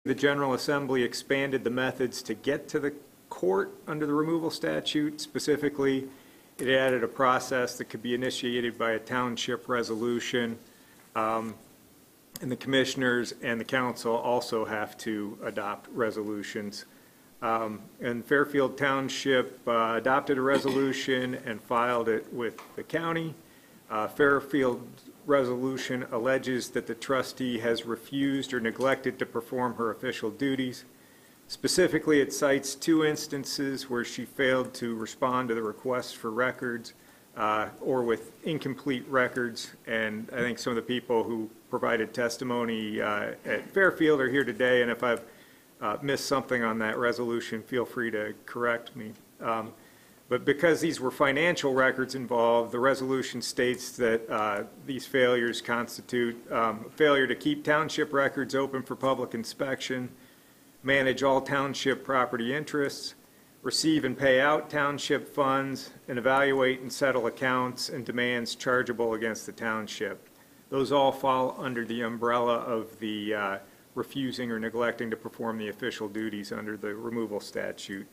The General Assembly expanded the methods to get to the court under the removal statute. Specifically, it added a process that could be initiated by a township resolution. And the commissioners and the council also have to adopt resolutions. And Fairfield Township adopted a resolution and filed it with the county. Fairfield resolution alleges that the trustee has refused or neglected to perform her official duties. Specifically, it cites 2 instances where she failed to respond to the request for records or with incomplete records. And I think some of the people who provided testimony at Fairfield are here today, and if I've missed something on that resolution, feel free to correct me. But because these were financial records involved, the resolution states that these failures constitute failure to keep township records open for public inspection, manage all township property interests, receive and pay out township funds, and evaluate and settle accounts and demands chargeable against the township. Those all fall under the umbrella of the refusing or neglecting to perform the official duties under the removal statute.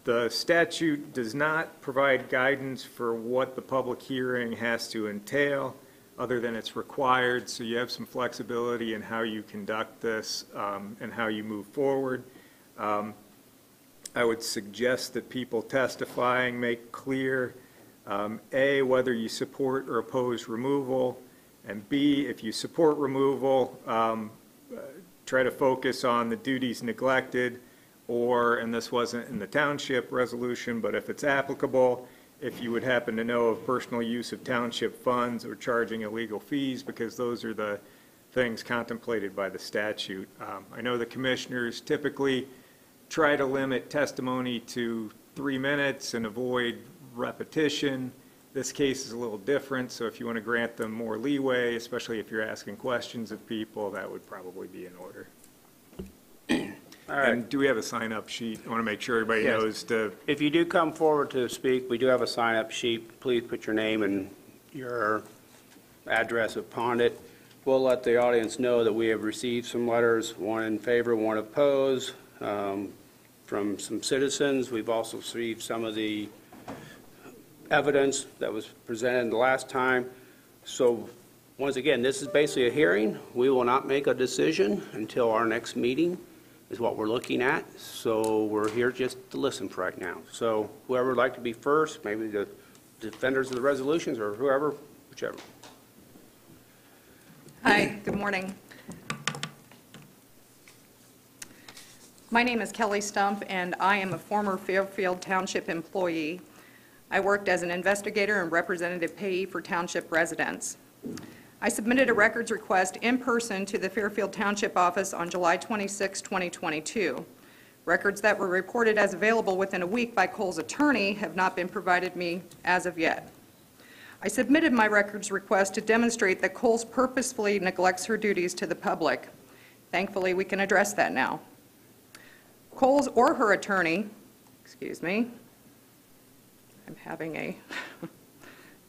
The statute does not provide guidance for what the public hearing has to entail other than it's required, so you have some flexibility in how you conduct this and how you move forward. I would suggest that people testifying make clear, A, whether you support or oppose removal, and B, if you support removal, try to focus on the duties neglected, or, and this wasn't in the township resolution, but if it's applicable, if you would happen to know of personal use of township funds or charging illegal fees, because those are the things contemplated by the statute. I know the commissioners typically try to limit testimony to 3 minutes and avoid repetition. This case is a little different, so if you want to grant them more leeway, especially if you're asking questions of people, that would probably be in order. All right. And do we have a sign-up sheet? I want to make sure everybody knows to... If you do come forward to speak, we do have a sign-up sheet. Please put your name and your address upon it. We'll let the audience know that we have received some letters, 1 in favor, 1 opposed, from some citizens. We've also received some of the evidence that was presented the last time. So once again, this is basically a hearing. We will not make a decision until our next meeting is what we're looking at. So we're here just to listen for right now. So whoever would like to be first, maybe the defenders of the resolutions or whoever, whichever. Hi, good morning. My name is Kelly Stump, and I am a former Fairfield Township employee. I worked as an investigator and representative payee for township residents. I submitted a records request in person to the Fairfield Township office on July 26, 2022. Records that were reported as available within a week by Cole's attorney have not been provided me as of yet. I submitted my records request to demonstrate that Cole's purposefully neglects her duties to the public. Thankfully, we can address that now. Cole's or her attorney, excuse me, I'm having a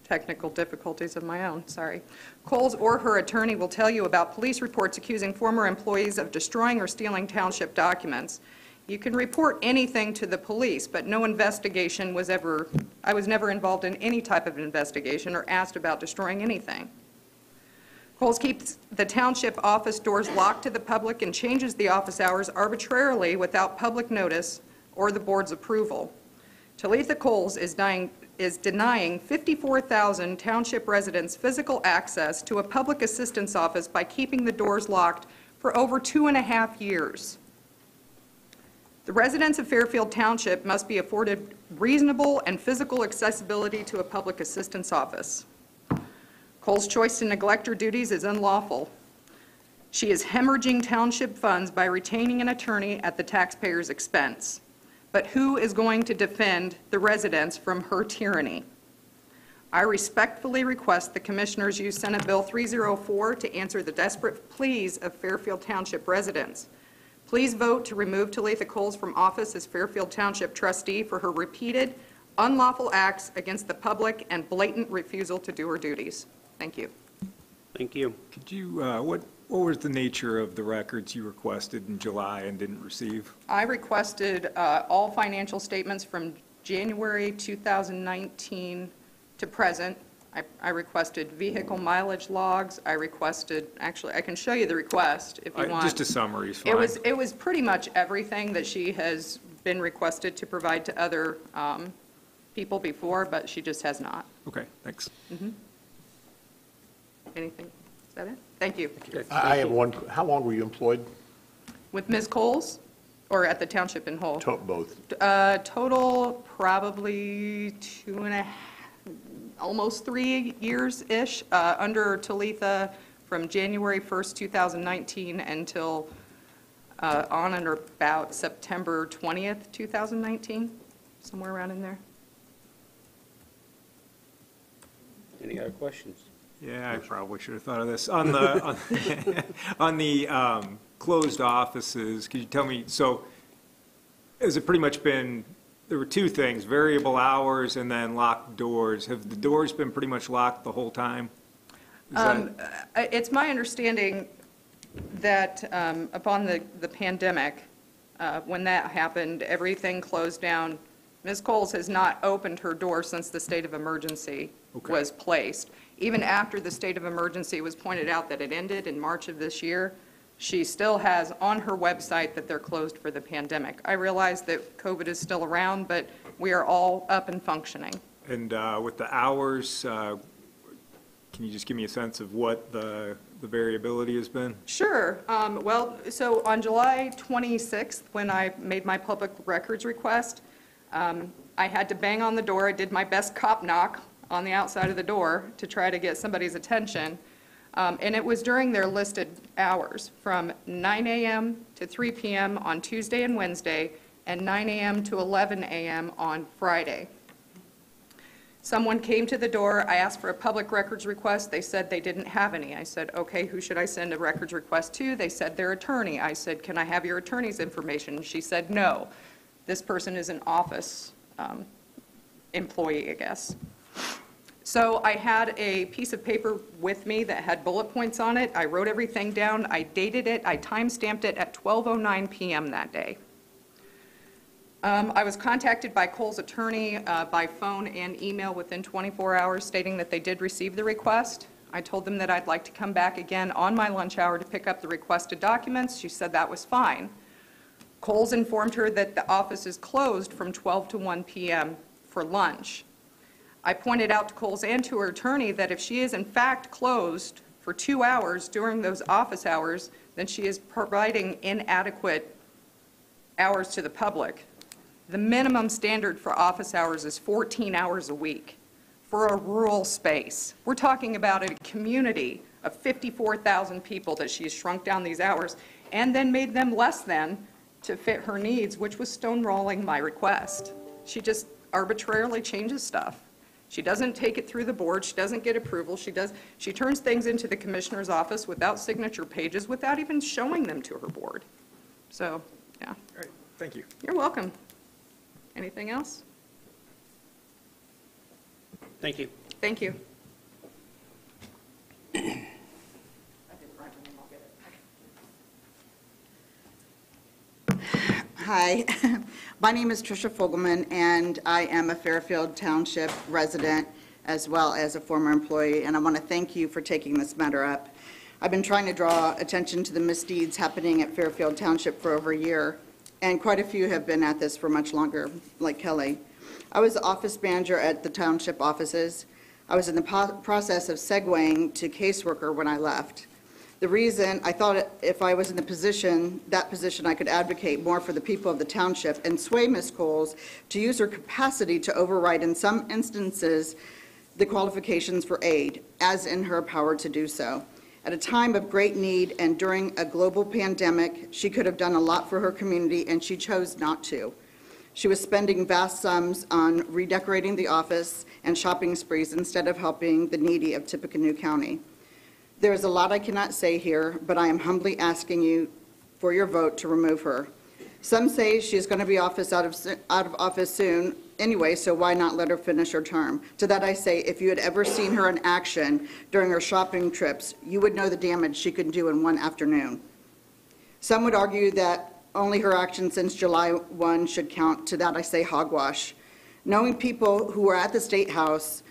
technical difficulties of my own, sorry. Cole's or her attorney will tell you about police reports accusing former employees of destroying or stealing township documents. You can report anything to the police, but no investigation was ever, I was never involved in any type of investigation or asked about destroying anything. Cole's keeps the township office doors locked to the public and changes the office hours arbitrarily without public notice or the board's approval. Talitha Coles is denying 54,000 township residents physical access to a public assistance office by keeping the doors locked for over 2.5 years. The residents of Fairfield Township must be afforded reasonable and physical accessibility to a public assistance office. Cole's choice to neglect her duties is unlawful. She is hemorrhaging township funds by retaining an attorney at the taxpayer's expense. But who is going to defend the residents from her tyranny? I respectfully request the commissioners use Senate Bill 304 to answer the desperate pleas of Fairfield Township residents. Please vote to remove Talitha Coles from office as Fairfield Township trustee for her repeated, unlawful acts against the public and blatant refusal to do her duties. Thank you. Thank you. Could you, What was the nature of the records you requested in July and didn't receive? I requested all financial statements from January 2019 to present. I requested vehicle mileage logs. I requested, actually, I can show you the request if you want. Just a summary is fine. It was pretty much everything that she has been requested to provide to other people before, but she just has not. Okay, thanks. Anything? Is that it? Thank you. I have one. How long were you employed? With Ms. Coles, or at the township in whole? Both. Total, probably 2.5, almost 3 years-ish, under Talitha from January 1st, 2019 until on and about September 20th, 2019, somewhere around in there. Any other questions? Yeah, I probably should have thought of this. On the, on the closed offices, could you tell me, so has it pretty much been, there were two things, variable hours and then locked doors. Have the doors been pretty much locked the whole time? Is that- It's my understanding that upon the pandemic, when that happened, everything closed down. Ms. Coles has not opened her door since the state of emergency was placed. Even after the state of emergency was pointed out that it ended in March of this year, she still has on her website that they're closed for the pandemic. I realize that COVID is still around, but we are all up and functioning. And with the hours, can you just give me a sense of what the variability has been? Sure. Well, so on July 26th, when I made my public records request, I had to bang on the door. I did my best cop knock on the outside of the door to try to get somebody's attention. And it was during their listed hours, from 9 a.m. to 3 p.m. on Tuesday and Wednesday, and 9 a.m. to 11 a.m. on Friday. Someone came to the door. I asked for a public records request. They said they didn't have any. I said, okay, who should I send a records request to? They said their attorney. I said, can I have your attorney's information? She said, no. This person is an office employee, I guess. So I had a piece of paper with me that had bullet points on it. I wrote everything down. I dated it. I time-stamped it at 12:09 p.m. that day. I was contacted by Cole's attorney by phone and email within 24 hours stating that they did receive the request. I told them that I'd like to come back again on my lunch hour to pick up the requested documents. She said that was fine. Cole's informed her that the office is closed from 12 to 1 p.m. for lunch. I pointed out to Cole's and to her attorney that if she is in fact closed for 2 hours during those office hours, then she is providing inadequate hours to the public. The minimum standard for office hours is 14 hours a week for a rural space. We're talking about a community of 54,000 people that she has shrunk down these hours and then made them less than to fit her needs, which was stonewalling my request. She just arbitrarily changes stuff. She doesn't take it through the board. She doesn't get approval. She turns things into the commissioner's office without signature pages, without even showing them to her board. So, yeah. All right, thank you. You're welcome. Anything else? Thank you. Thank you. Hi, my name is Tricia Fogelman, and I am a Fairfield Township resident as well as a former employee, and I want to thank you for taking this matter up. I've been trying to draw attention to the misdeeds happening at Fairfield Township for over a year, and quite a few have been at this for much longer, like Kelly. I was the office manager at the township offices. I was in the process of segueing to caseworker when I left. The reason, I thought if I was in that position, I could advocate more for the people of the township and sway Ms. Coles to use her capacity to override, in some instances, the qualifications for aid, as in her power to do so. At a time of great need and during a global pandemic, she could have done a lot for her community, and she chose not to. She was spending vast sums on redecorating the office and shopping sprees instead of helping the needy of Tippecanoe County. There is a lot I cannot say here, but I am humbly asking you for your vote to remove her. Some say she's going to be out of office soon anyway, so why not let her finish her term? To that I say, if you had ever seen her in action during her shopping trips, you would know the damage she can do in one afternoon. Some would argue that only her action since July 1 should count. To that I say hogwash. Knowing people who were at the State House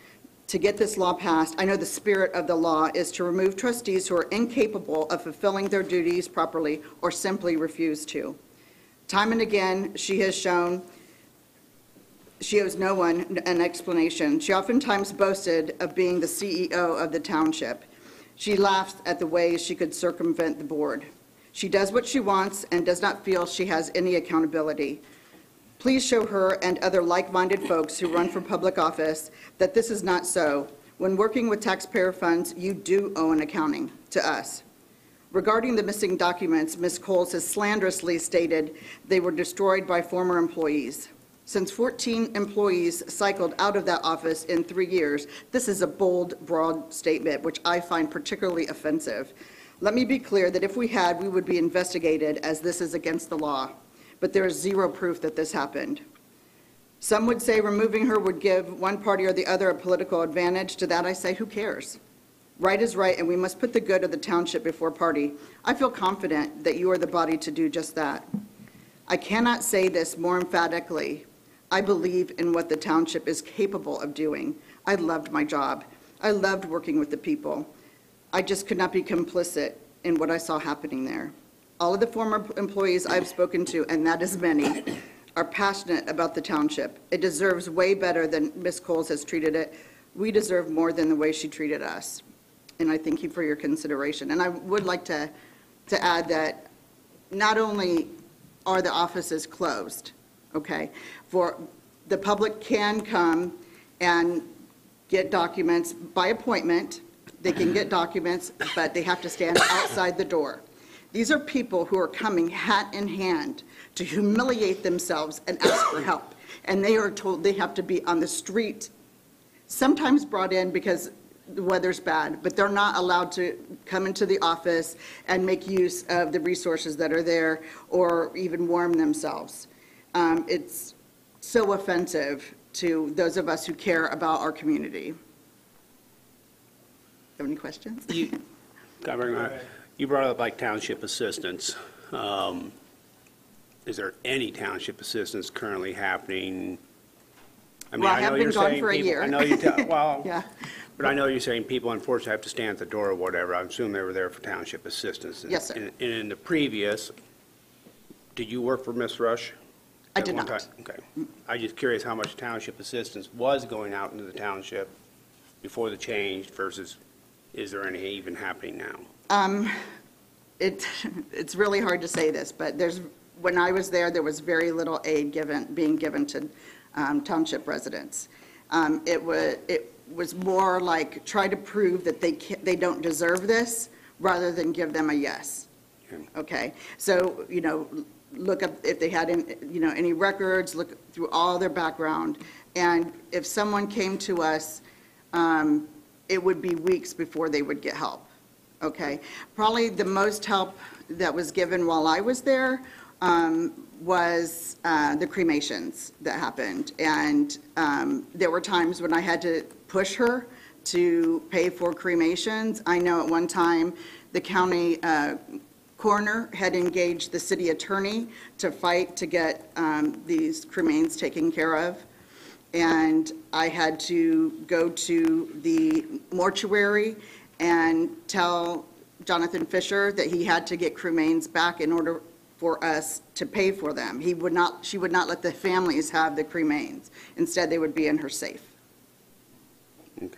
to get this law passed, I know the spirit of the law is to remove trustees who are incapable of fulfilling their duties properly or simply refuse to. Time and again, she has shown she owes no one an explanation. She oftentimes boasted of being the CEO of the township. She laughs at the ways she could circumvent the board. She does what she wants and does not feel she has any accountability. Please show her and other like-minded folks who run for public office that this is not so. When working with taxpayer funds, you do owe an accounting to us. Regarding the missing documents, Ms. Coles has slanderously stated they were destroyed by former employees. Since 14 employees cycled out of that office in 3 years, this is a bold, broad statement, which I find particularly offensive. Let me be clear that if we had, we would be investigated, as this is against the law. But there is zero proof that this happened. Some would say removing her would give one party or the other a political advantage. To that I say, who cares? Right is right, and we must put the good of the township before party. I feel confident that you are the body to do just that. I cannot say this more emphatically. I believe in what the township is capable of doing. I loved my job. I loved working with the people. I just could not be complicit in what I saw happening there. All of the former employees I've spoken to, and that is many, are passionate about the township. It deserves way better than Ms. Coles has treated it. We deserve more than the way she treated us. And I thank you for your consideration. And I would like to add that not only are the offices closed, okay, for the public can come and get documents by appointment. They can get documents, but they have to stand outside the door. These are people who are coming hat in hand to humiliate themselves and ask for help. And they are told they have to be on the street, sometimes brought in because the weather's bad, but they're not allowed to come into the office and make use of the resources that are there or even warm themselves. It's so offensive to those of us who care about our community. Have any questions? You brought up like Township Assistance. Is there any Township Assistance currently happening? I Well, I have been gone for a year. I know you well, Yeah. but I know you're saying people unfortunately have to stand at the door or whatever. I assume they were there for Township Assistance. Yes, sir. And in the previous, did you work for Ms. Rush? I at did one not. time? Okay. I'm just curious how much Township Assistance was going out into the township before the change versus is there any even happening now? It's really hard to say this, but when I was there was very little aid being given to township residents. It was more like try to prove that they don't deserve this rather than give them a yes. Okay, so look up if they had any records, look through all their background, and if someone came to us, it would be weeks before they would get help. Okay, probably the most help that was given while I was there was the cremations that happened. And there were times when I had to push her to pay for cremations. I know at one time the county coroner had engaged the city attorney to fight to get these cremains taken care of. And I had to go to the mortuary and tell Jonathan Fisher that he had to get cremains back in order for us to pay for them. She would not let the families have the cremains. Instead, they would be in her safe. Okay.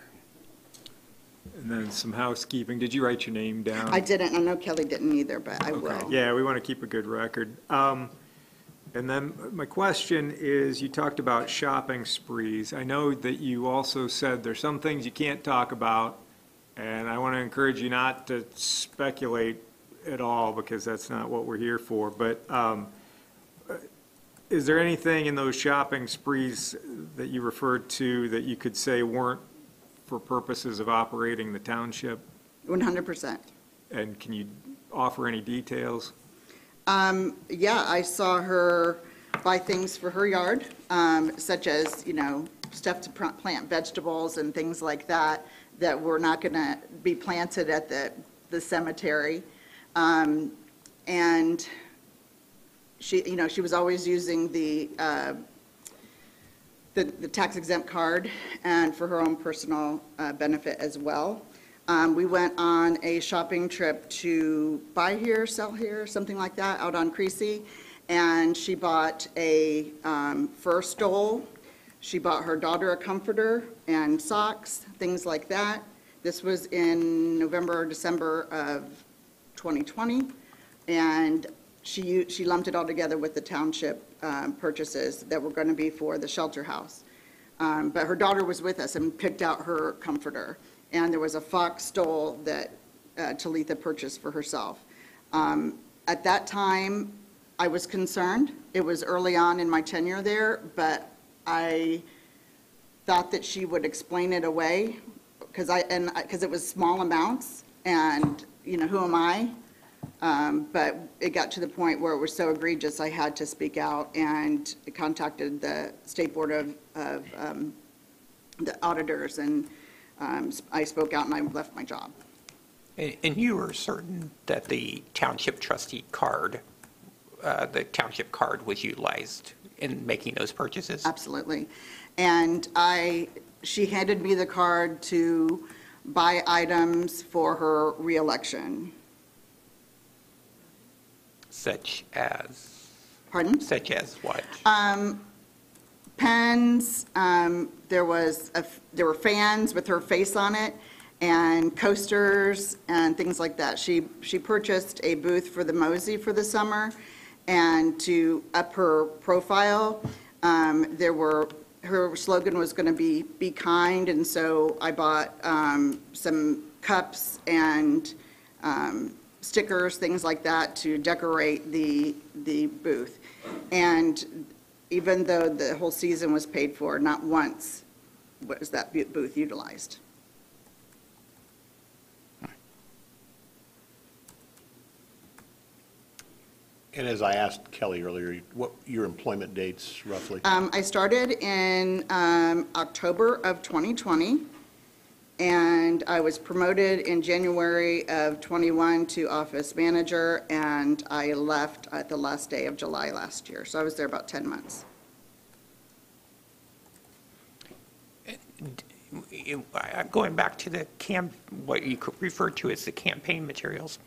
And then some housekeeping. Did you write your name down? I didn't. I know Kelly didn't either, but I Okay. will. Yeah, we want to keep a good record. And then my question is, you talked about shopping sprees. I know that you also said there's some things you can't talk about, and I want to encourage you not to speculate at all because that's not what we're here for. But is there anything in those shopping sprees that you referred to that you could say weren't for purposes of operating the township? 100%. And can you offer any details? Yeah, I saw her buy things for her yard, such as, stuff to plant vegetables and things like that, that were not going to be planted at the cemetery. And she was always using the tax exempt card and for her own personal benefit as well. We went on a shopping trip to buy here, sell here, something like that, out on Creasy, and she bought a fur stole. She bought her daughter a comforter and socks, things like that. This was in November or December of 2020, and she lumped it all together with the township purchases that were going to be for the shelter house. But her daughter was with us and picked out her comforter. And there was a fox stole that Talitha purchased for herself. At that time, I was concerned. It was early on in my tenure there, but I thought that she would explain it away because it was small amounts, and who am I? But it got to the point where it was so egregious I had to speak out and contacted the State Board of the auditors, and I spoke out and I left my job. And you were certain that the township trustee card, the township card was utilized in making those purchases? Absolutely. And she handed me the card to buy items for her reelection. Such as? Pardon? Such as what? Pens, there were fans with her face on it, and coasters and things like that. She purchased a booth for the Mosey for the summer, and to up her profile, her slogan was going to be kind, and so I bought some cups and stickers, things like that, to decorate the booth. And even though the whole season was paid for, not once was that booth utilized. And as I asked Kelly earlier, what your employment dates roughly? I started in October of 2020, and I was promoted in January of 21 to office manager, and I left at the last day of July last year. So I was there about 10 months. Going back to what you referred to as the campaign materials,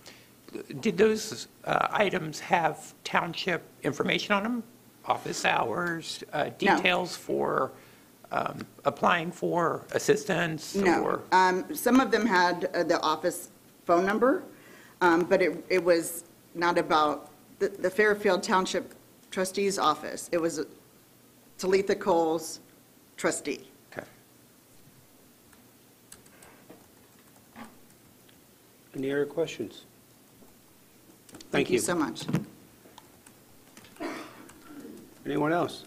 did those items have township information on them? Office hours, details for applying for assistance? No. Some of them had the office phone number, but it was not about the Fairfield Township Trustee's office. It was Talitha Cole's trustee. Okay. Any other questions? Thank you so much. Anyone else?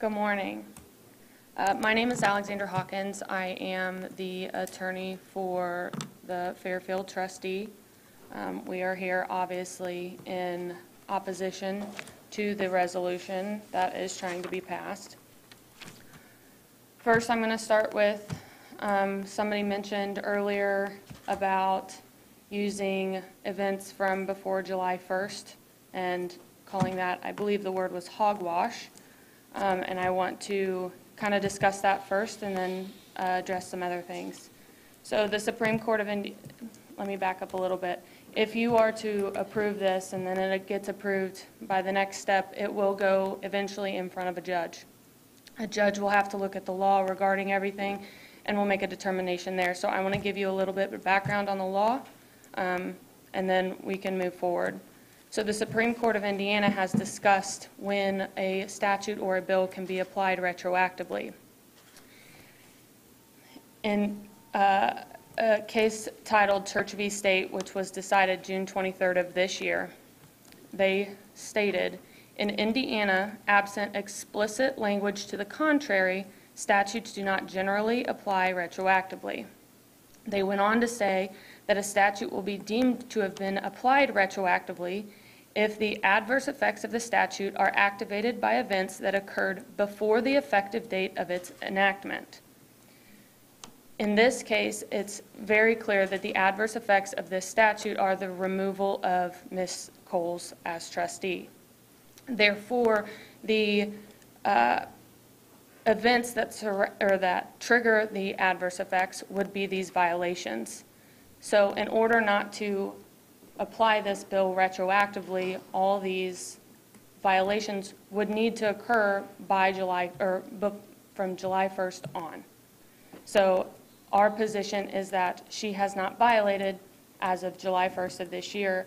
Good morning. My name is Alexander Hawkins. I am the attorney for the Fairfield trustee. We are here obviously in opposition to the resolution that is trying to be passed. First, I'm going to start with somebody mentioned earlier about using events from before July 1st and calling that, I believe the word was hogwash. And I want to kind of discuss that first and then address some other things. So the Supreme Court of Indiana, let me back up a little bit. If you are to approve this and then it gets approved by the next step, it will go eventually in front of a judge. A judge will have to look at the law regarding everything and will make a determination there. So I want to give you a little bit of background on the law, and then we can move forward. So the Supreme Court of Indiana has discussed when a statute or a bill can be applied retroactively. In a case titled Church v. State, which was decided June 23rd of this year, they stated, In Indiana, absent explicit language to the contrary, statutes do not generally apply retroactively. They went on to say that a statute will be deemed to have been applied retroactively if the adverse effects of the statute are activated by events that occurred before the effective date of its enactment. In this case, it's very clear that the adverse effects of this statute are the removal of Ms. Coles as trustee. Therefore, the events that trigger the adverse effects would be these violations. So in order not to apply this bill retroactively, all these violations would need to occur by from July 1st on. So our position is that she has not violated as of July 1st of this year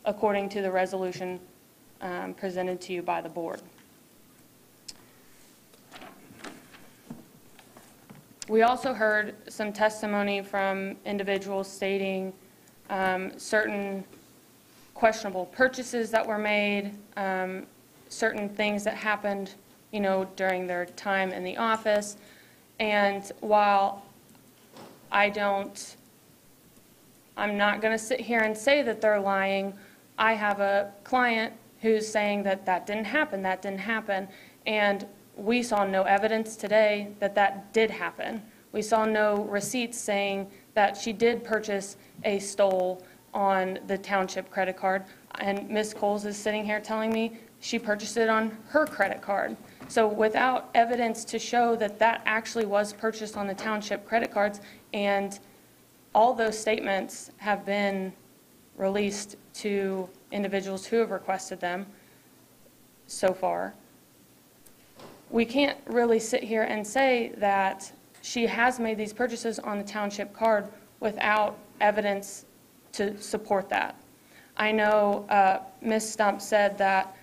according to the resolution presented to you by the board. We also heard some testimony from individuals stating certain questionable purchases that were made, certain things that happened, during their time in the office. And while I'm not going to sit here and say that they're lying, I have a client who's saying that that didn't happen, and we saw no evidence today that that did happen. We saw no receipts saying that she did purchase a stole on the township credit card, and Ms. Coles is sitting here telling me she purchased it on her credit card. So without evidence to show that that actually was purchased on the township credit cards, and all those statements have been released to individuals who have requested them so far, we can't really sit here and say that she has made these purchases on the township card without evidence to support that. I know Ms. Stump said that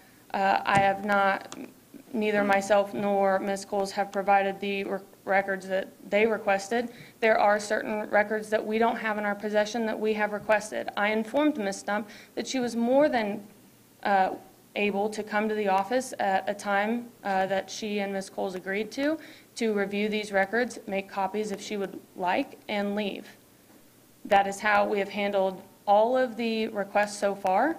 neither myself nor Ms. Coles have provided the records that they requested. There are certain records that we don't have in our possession that we have requested. I informed Ms. Stump that she was more than able to come to the office at a time that she and Ms. Coles agreed to review these records, make copies if she would like, and leave. That is how we have handled all of the requests so far.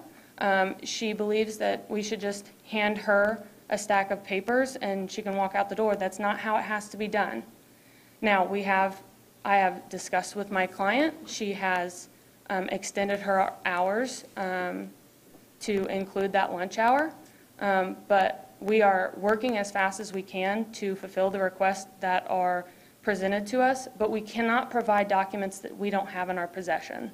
She believes that we should just hand her a stack of papers and she can walk out the door. That's not how it has to be done. Now, I have discussed with my client. She has extended her hours to include that lunch hour, but we are working as fast as we can to fulfill the requests that are presented to us, but we cannot provide documents that we don't have in our possession.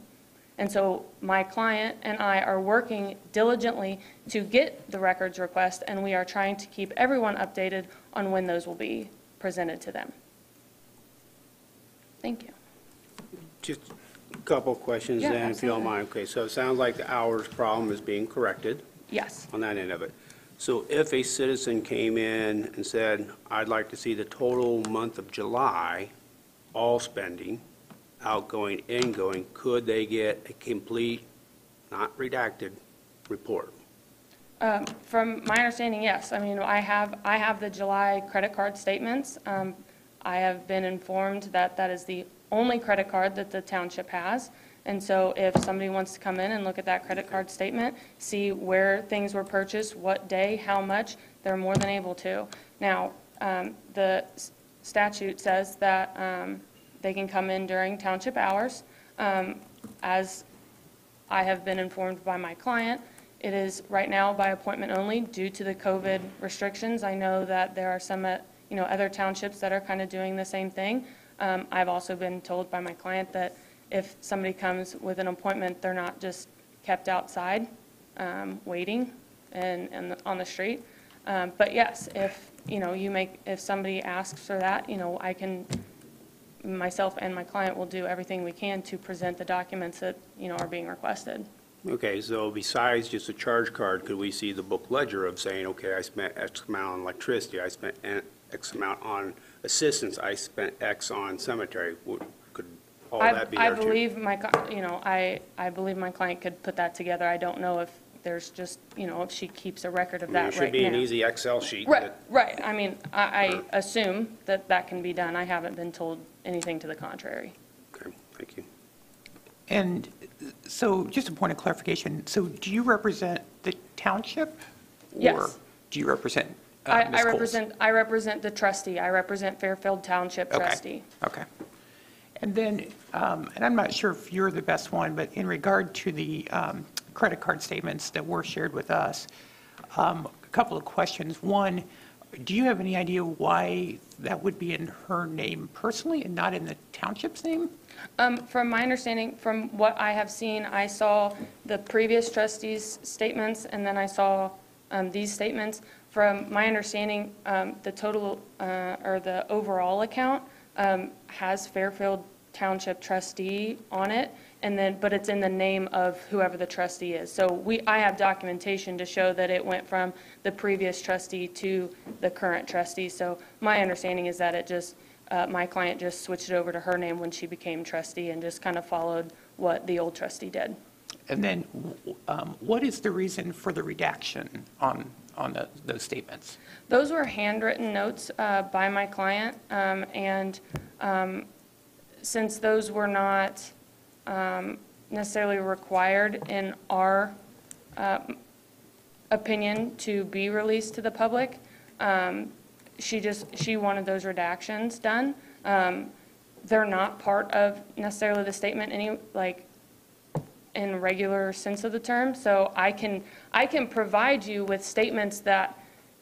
And so my client and I are working diligently to get the records request, and we are trying to keep everyone updated on when those will be presented to them. Thank you. Just a couple of questions Yeah, then, if you don't absolutely. mind. Okay, so it sounds like the hours problem is being corrected Yes. on that end of it. So if a citizen came in and said, I'd like to see the total month of July, all spending, outgoing, ingoing, could they get a complete, not redacted, report? From my understanding, yes. I mean, I have the July credit card statements. I have been informed that that is the only credit card that the township has. And so if somebody wants to come in and look at that credit card statement, see where things were purchased, what day, how much, they're more than able to. Now, the statute says that they can come in during township hours. As I have been informed by my client, it is right now by appointment only due to the COVID restrictions. I know that there are some other townships that are kind of doing the same thing. I've also been told by my client that if somebody comes with an appointment, they're not just kept outside waiting and on the street. But yes, if somebody asks for that, myself and my client will do everything we can to present the documents that are being requested. Okay, so besides just a charge card, could we see the book ledger of saying, okay, I spent X amount on electricity, I spent X amount on assistance, I spent X on cemetery? Could all that be I there too? believe I believe my client could put that together. I don't know if there's just, if she keeps a record of I mean, that it should right be an now. easy Excel sheet. Right, that- right. I mean, I assume that can be done. I haven't been told anything to the contrary. Okay, thank you. And so, just a point of clarification, so do you represent the township? Yes. Or do you represent I Ms. Coles? I represent the trustee. I represent Fairfield Township Okay, trustee. Okay. And then, and I'm not sure if you're the best one, but in regard to the credit card statements that were shared with us, a couple of questions. One, do you have any idea why that would be in her name personally and not in the township's name? From my understanding, from what I have seen, I saw the previous trustees' statements, and then I saw these statements. From my understanding, the total, or the overall account has Fairfield Township trustee on it, and then, but it's in the name of whoever the trustee is. So I have documentation to show that it went from the previous trustee to the current trustee. So my understanding is that it just, my client just switched it over to her name when she became trustee and just kind of followed what the old trustee did. And then, what is the reason for the redaction on those statements? Those were handwritten notes by my client, and since those were not necessarily required in our opinion to be released to the public, she wanted those redactions done. They're not part of necessarily the statement in regular sense of the term. So I can provide you with statements that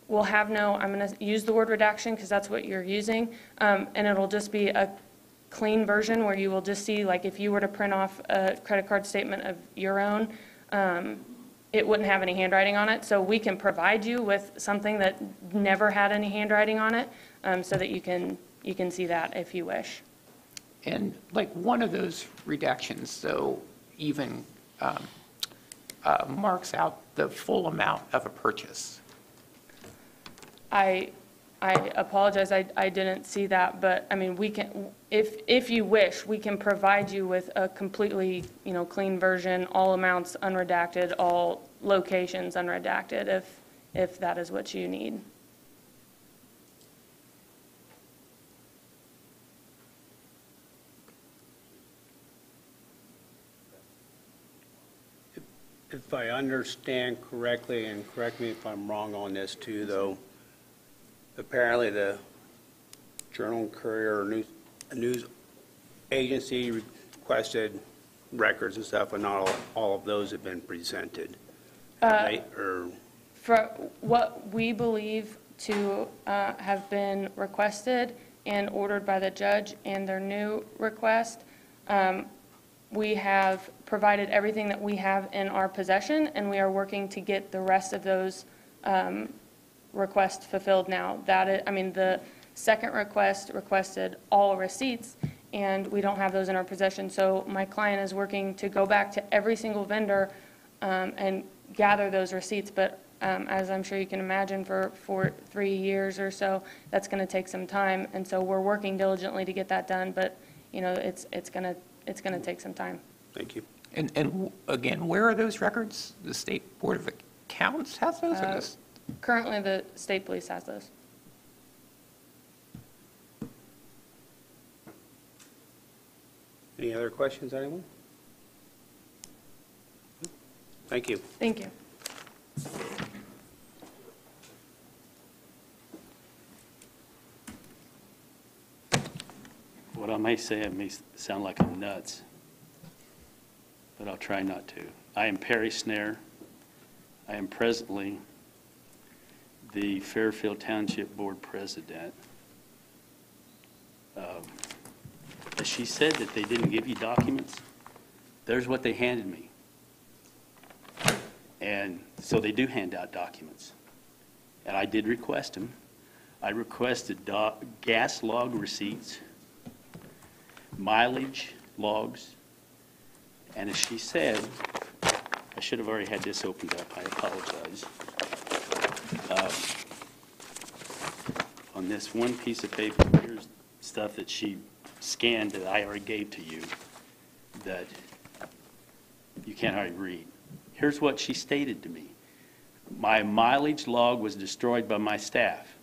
will have no, I'm going to use the word redaction because that's what you're using, and it'll just be a clean version where you will just see, like, if you were to print off a credit card statement of your own, it wouldn't have any handwriting on it. So we can provide you with something that never had any handwriting on it, so that you can see that if you wish. And like one of those redactions, so even marks out the full amount of a purchase. I apologize, I didn't see that, but I mean, we can, if you wish, we can provide you with a completely, clean version, all amounts unredacted, all locations unredacted, if that is what you need. If I understand correctly, and correct me if I'm wrong on this too, though, apparently the Journal Courier or news agency requested records and stuff, and not all of those have been presented. Or For what we believe to have been requested and ordered by the judge and their new request, we have provided everything that we have in our possession, and we are working to get the rest of those requests fulfilled now. The second request requested all receipts, and we don't have those in our possession. So my client is working to go back to every single vendor and gather those receipts. But as I'm sure you can imagine, for 3 years or so, that's going to take some time. And so we're working diligently to get that done. But it's going to take some time. thank you. And again, where are those records? The State Board of Accounts has those? Or this? Currently, the state police has those. Any other questions, anyone? Thank you. Thank you. What I may say, it may sound like I'm nuts, but I'll try not to. I am Perry Snare. I am presently the Fairfield Township Board President. She said that they didn't give you documents. There's what they handed me. And so they do hand out documents. And I did request them. I requested gas log receipts, mileage logs, and as she said, I should have already had this opened up, I apologize. On this one piece of paper, here's stuff that she scanned that I already gave to you that you can't hardly read. here's what she stated to me. My mileage log was destroyed by my staff.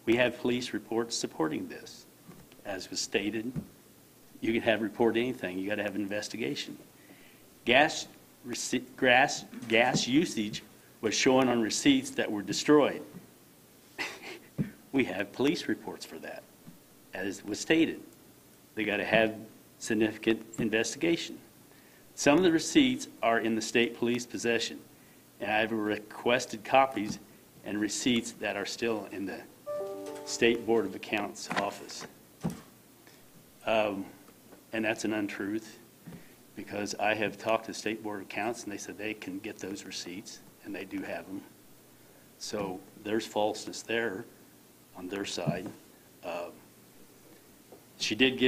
We have police reports supporting this. As was stated, you can have report anything. You got to have an investigation. Gas usage was shown on receipts that were destroyed. We have police reports for that, as was stated. They got to have significant investigation. Some of the receipts are in the state police possession, and I've requested copies and receipts that are still in the State Board of Accounts office. And that's an untruth, because I have talked to the State Board of Accounts, and they said they can get those receipts, and they do have them. So there's falseness there on their side. She did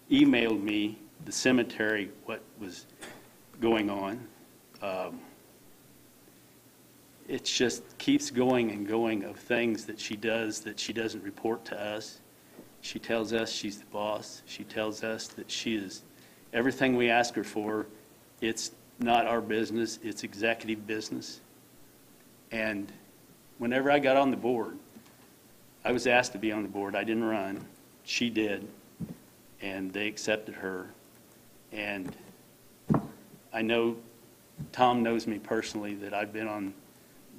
emailed me the cemetery, what was going on. It just keeps going and going of things that she does that she doesn't report to us. She tells us she's the boss. She tells us that she is everything we ask her for. It's not our business. It's executive business. And whenever I got on the board, I was asked to be on the board. I didn't run. She did. And they accepted her. And I know Tom knows me personally, that I've been on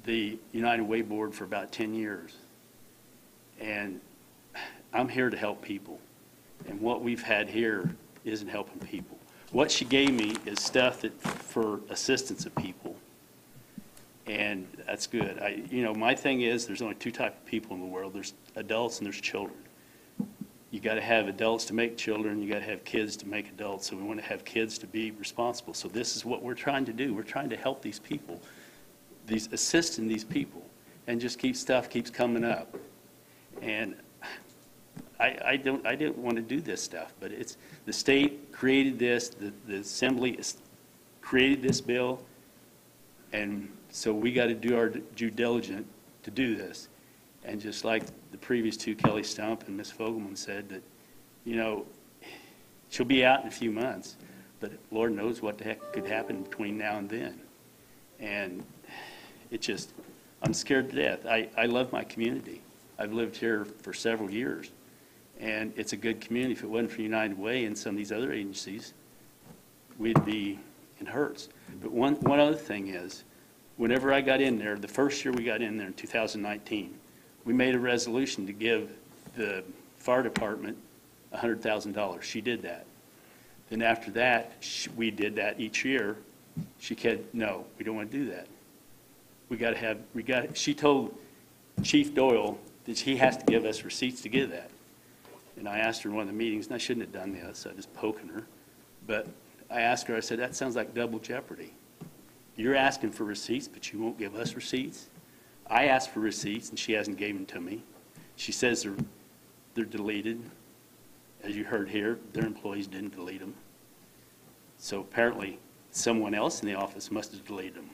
the United Way board for about 10 years. And I'm here to help people. And what we've had here isn't helping people. What she gave me is stuff for assistance of people. And that's good. My thing is, there's only two types of people in the world. There's adults and there's children. You got to have adults to make children. You got to have kids to make adults. So we want to have kids to be responsible. So this is what we're trying to do. We're trying to help these people, assisting these people, and just stuff keeps coming up. And I didn't want to do this stuff, but it's the state created this. The assembly created this bill, and so we got to do our due diligence to do this. And just like the previous two, Kelly Stump and Ms. Fogelman, said, that, she'll be out in a few months, but Lord knows what the heck could happen between now and then. And I'm scared to death. I love my community. I've lived here for several years, and it's a good community. If it wasn't for United Way and some of these other agencies, we'd be in hurts. But one other thing is, whenever I got in there, the first year we got in there in 2019, we made a resolution to give the fire department $100,000. She did that. Then after that, we did that each year. She said, no, we don't want to do that. She told Chief Doyle that he has to give us receipts to give that. And I asked her in one of the meetings, and I shouldn't have done this, I was poking her, but I asked her, I said, that sounds like double jeopardy. You're asking for receipts, but you won't give us receipts? I asked for receipts, and she hasn't given them to me. She says they're deleted. As you heard here, their employees didn't delete them. So apparently, someone else in the office must have deleted them.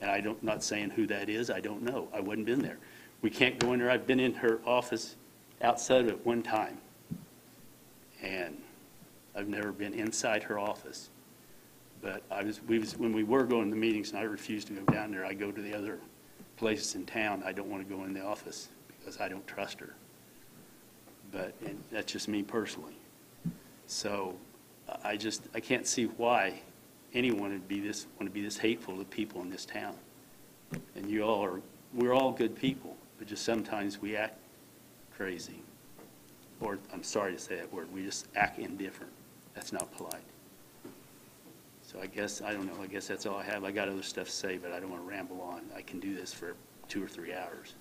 And I'm not saying who that is. I don't know. I wouldn't been there. We can't go in there. I've been in her office outside of it one time. And I've never been inside her office. But when we were going to the meetings and I refused to go down there, I go to the other places in town. I don't want to go in the office because I don't trust her. And that's just me personally. So I can't see why anyone would want to be this hateful to people in this town. And we're all good people, but just sometimes we act crazy. Or, I'm sorry to say that word, we just act indifferent. That's not polite. So I guess that's all I have. I got other stuff to say, but I don't want to ramble on. I can do this for 2 or 3 hours.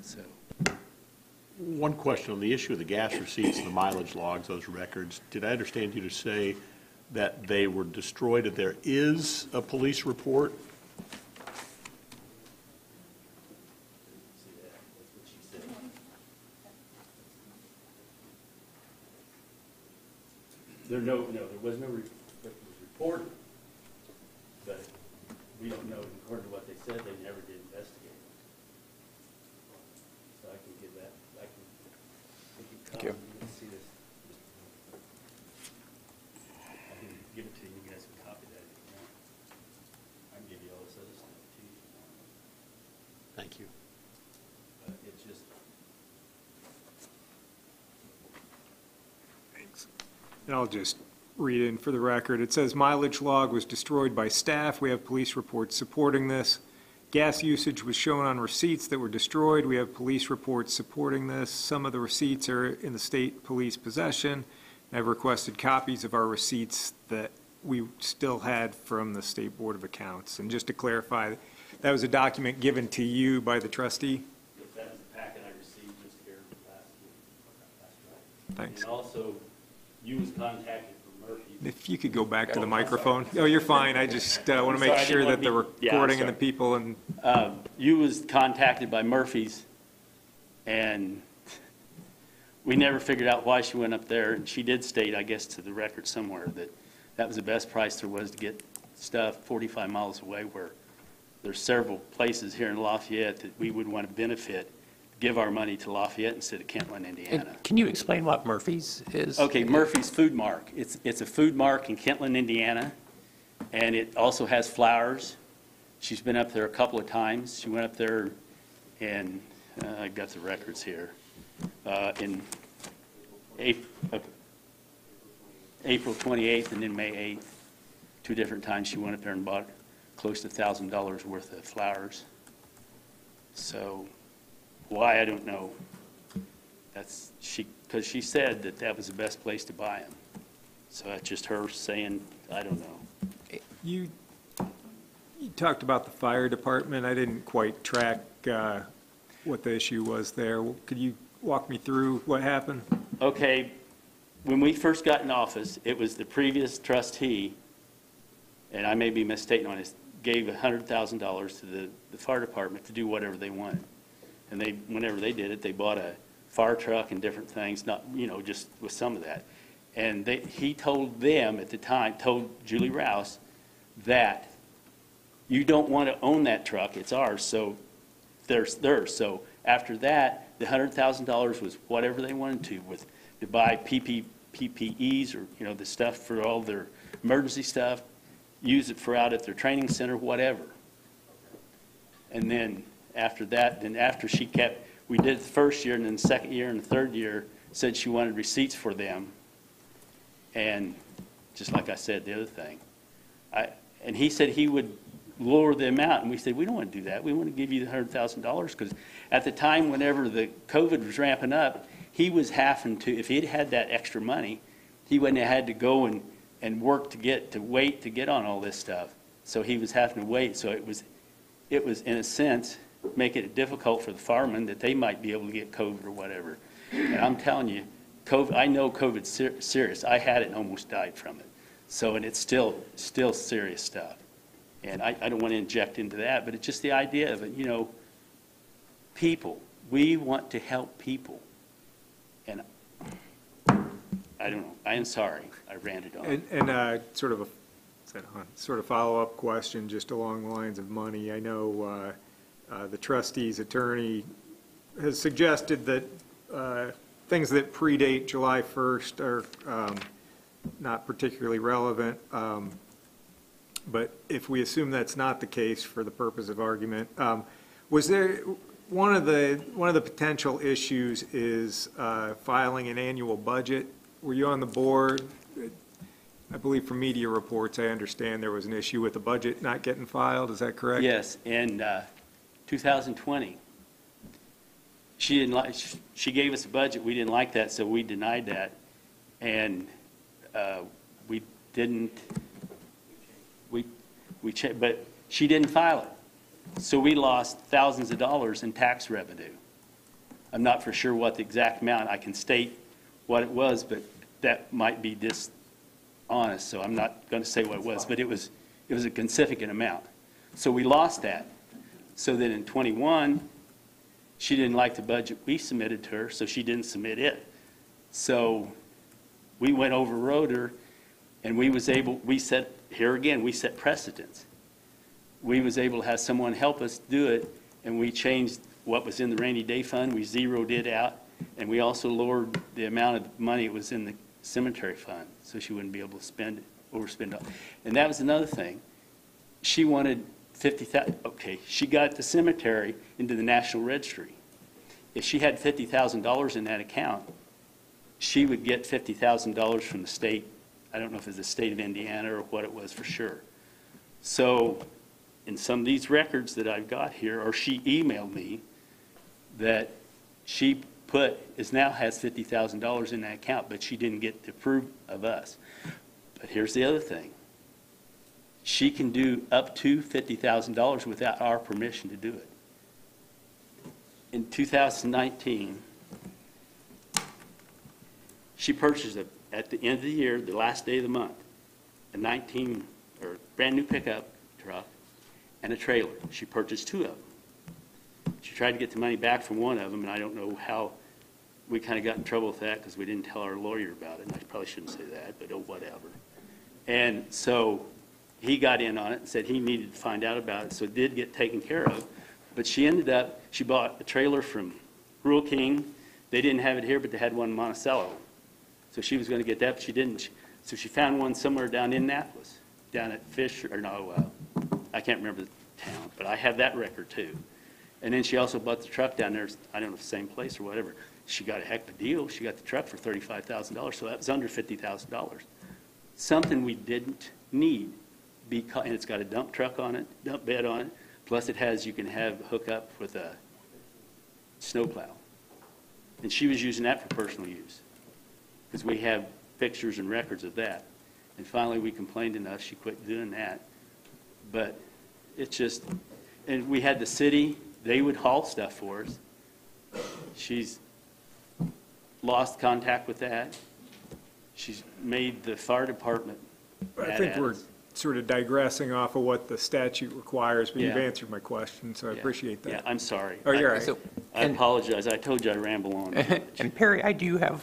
So. One question on the issue of the gas receipts and the mileage logs, those records. Did I understand you to say that they were destroyed, that there is a police report? There was no reported, but we don't know, according to what they said, they never did investigate. So I can give that, Thank you. See this. I can give it to you, you guys can copy that if you want. And I'll just read in for the record. It says mileage log was destroyed by staff. We have police reports supporting this. Gas usage was shown on receipts that were destroyed. We have police reports supporting this. Some of the receipts are in the state police possession. I've requested copies of our receipts that we still had from the State Board of Accounts. And just to clarify, that was a document given to you by the trustee? Yes, that was the packet I received just here last week. That's right. Thanks. And also, you was contacted from Murphy's. If you could go back to the microphone. No, you're fine. I just want to make Sorry, I sure didn't that the want to be- yeah, recording and the sorry. people and, You was contacted by Murphy's, and we never figured out why she went up there, and she did state, I guess, to the record somewhere, that that was the best price there was to get stuff 45 miles away, where there's several places here in Lafayette that we would want to benefit, give our money to Lafayette instead of Kentland, Indiana. And can you explain what Murphy's is? Okay, Murphy's Food Mark. It's a food mark in Kentland, Indiana, and it also has flowers. She's been up there a couple of times. She went up there, and I got the records here, in April 28th and then May 8th. 2 different times she went up there and bought close to $1,000 worth of flowers. So why, I don't know. That's, because she said that that was the best place to buy them. So that's just her saying, I don't know. you talked about the fire department. I didn't quite track what the issue was there. Could you walk me through what happened? Okay, when we first got in office, it was the previous trustee, and I may be mistaken on this, gave $100,000 to the fire department to do whatever they wanted. And they, whenever they did it, they bought a fire truck and different things, not, you know, just with some of that. And he told them at the time, told Julie Rouse, that you don't want to own that truck, it's ours, so there's theirs. So after that, the $100,000 was whatever they wanted to buy PPEs, or, you know, the stuff for all their emergency stuff, use it for out at their training center, whatever. And then after that, then after she kept, we did it the first year, and then the second year and the third year, said she wanted receipts for them. And just like I said, the other thing, and he said he would lower the amount, and we said, we don't want to do that. We want to give you the $100,000, because at the time, whenever the COVID was ramping up, he was having to, if he'd had that extra money, he wouldn't have had to go and work to wait to get on all this stuff. So he was having to wait. So it was in a sense making it difficult for the firemen that they might be able to get COVID or whatever. And I'm telling you, COVID, I know COVID's serious. I had it and almost died from it. So, and it's still serious stuff. And I don't want to inject into that, but it's just the idea of it, you know, people. We want to help people. And I don't know. I am sorry. I ranted on. And sort of follow-up question, just along the lines of money. I know the trustee's attorney has suggested that things that predate July 1st are not particularly relevant. But if we assume that's not the case for the purpose of argument, was there one of the potential issues is filing an annual budget? Were you on the board? I believe from media reports, I understand there was an issue with the budget not getting filed. Is that correct? Yes, in 2020, she didn't like. She gave us a budget. We didn't like that, so we denied that, and we didn't. But she didn't file it, so we lost thousands of dollars in tax revenue. I'm not for sure what the exact amount. I can state what it was, but that might be dishonest, so I'm not going to say what it was. But it was a significant amount. So we lost that. So then in 21, she didn't like the budget we submitted to her, so she didn't submit it. So we went overrode her, and we set precedents. We was able to have someone help us do it, and we changed what was in the rainy day fund. We zeroed it out, and we also lowered the amount of money that was in the cemetery fund, so she wouldn't be able to overspend it. And that was another thing. She wanted $50,000. Okay, she got the cemetery into the National Registry. If she had $50,000 in that account, she would get $50,000 from the state. I don't know if it's the state of Indiana or what it was for sure. So in some of these records that I've got here, or she emailed me, that she now has $50,000 in that account, but she didn't get the proof of us. But here's the other thing. She can do up to $50,000 without our permission to do it. In 2019, she purchased, at the end of the year, the last day of the month, a brand new pickup truck and a trailer. She purchased 2 of them. She tried to get the money back from one of them, and I don't know how we kind of got in trouble with that because we didn't tell our lawyer about it. And I probably shouldn't say that, but oh, whatever. And so he got in on it and said he needed to find out about it, so it did get taken care of. But she bought a trailer from Rural King. They didn't have it here, but they had one in Monticello. So she was going to get that, but she didn't. So she found one somewhere down in Annapolis, down at I can't remember the town, but I have that record too. And then she also bought the truck down there, I don't know if it's the same place or whatever. She got a heck of a deal. She got the truck for $35,000, so that was under $50,000. Something we didn't need, and it's got a dump truck on it, dump bed on it, plus it has, you can hook up with a snowplow. And she was using that for personal use, because we have pictures and records of that. And finally, we complained enough, she quit doing that. But it's just, and we had the city, they would haul stuff for us. She's lost contact with that. She's made the fire department mad I think at we're us. sort of digressing off of what the statute requires, but you've Yeah. answered my question, so I Yeah. appreciate that. Yeah, I'm sorry. Oh, you're all right. So- I apologize. I told you I'd ramble on. And Perry, I do have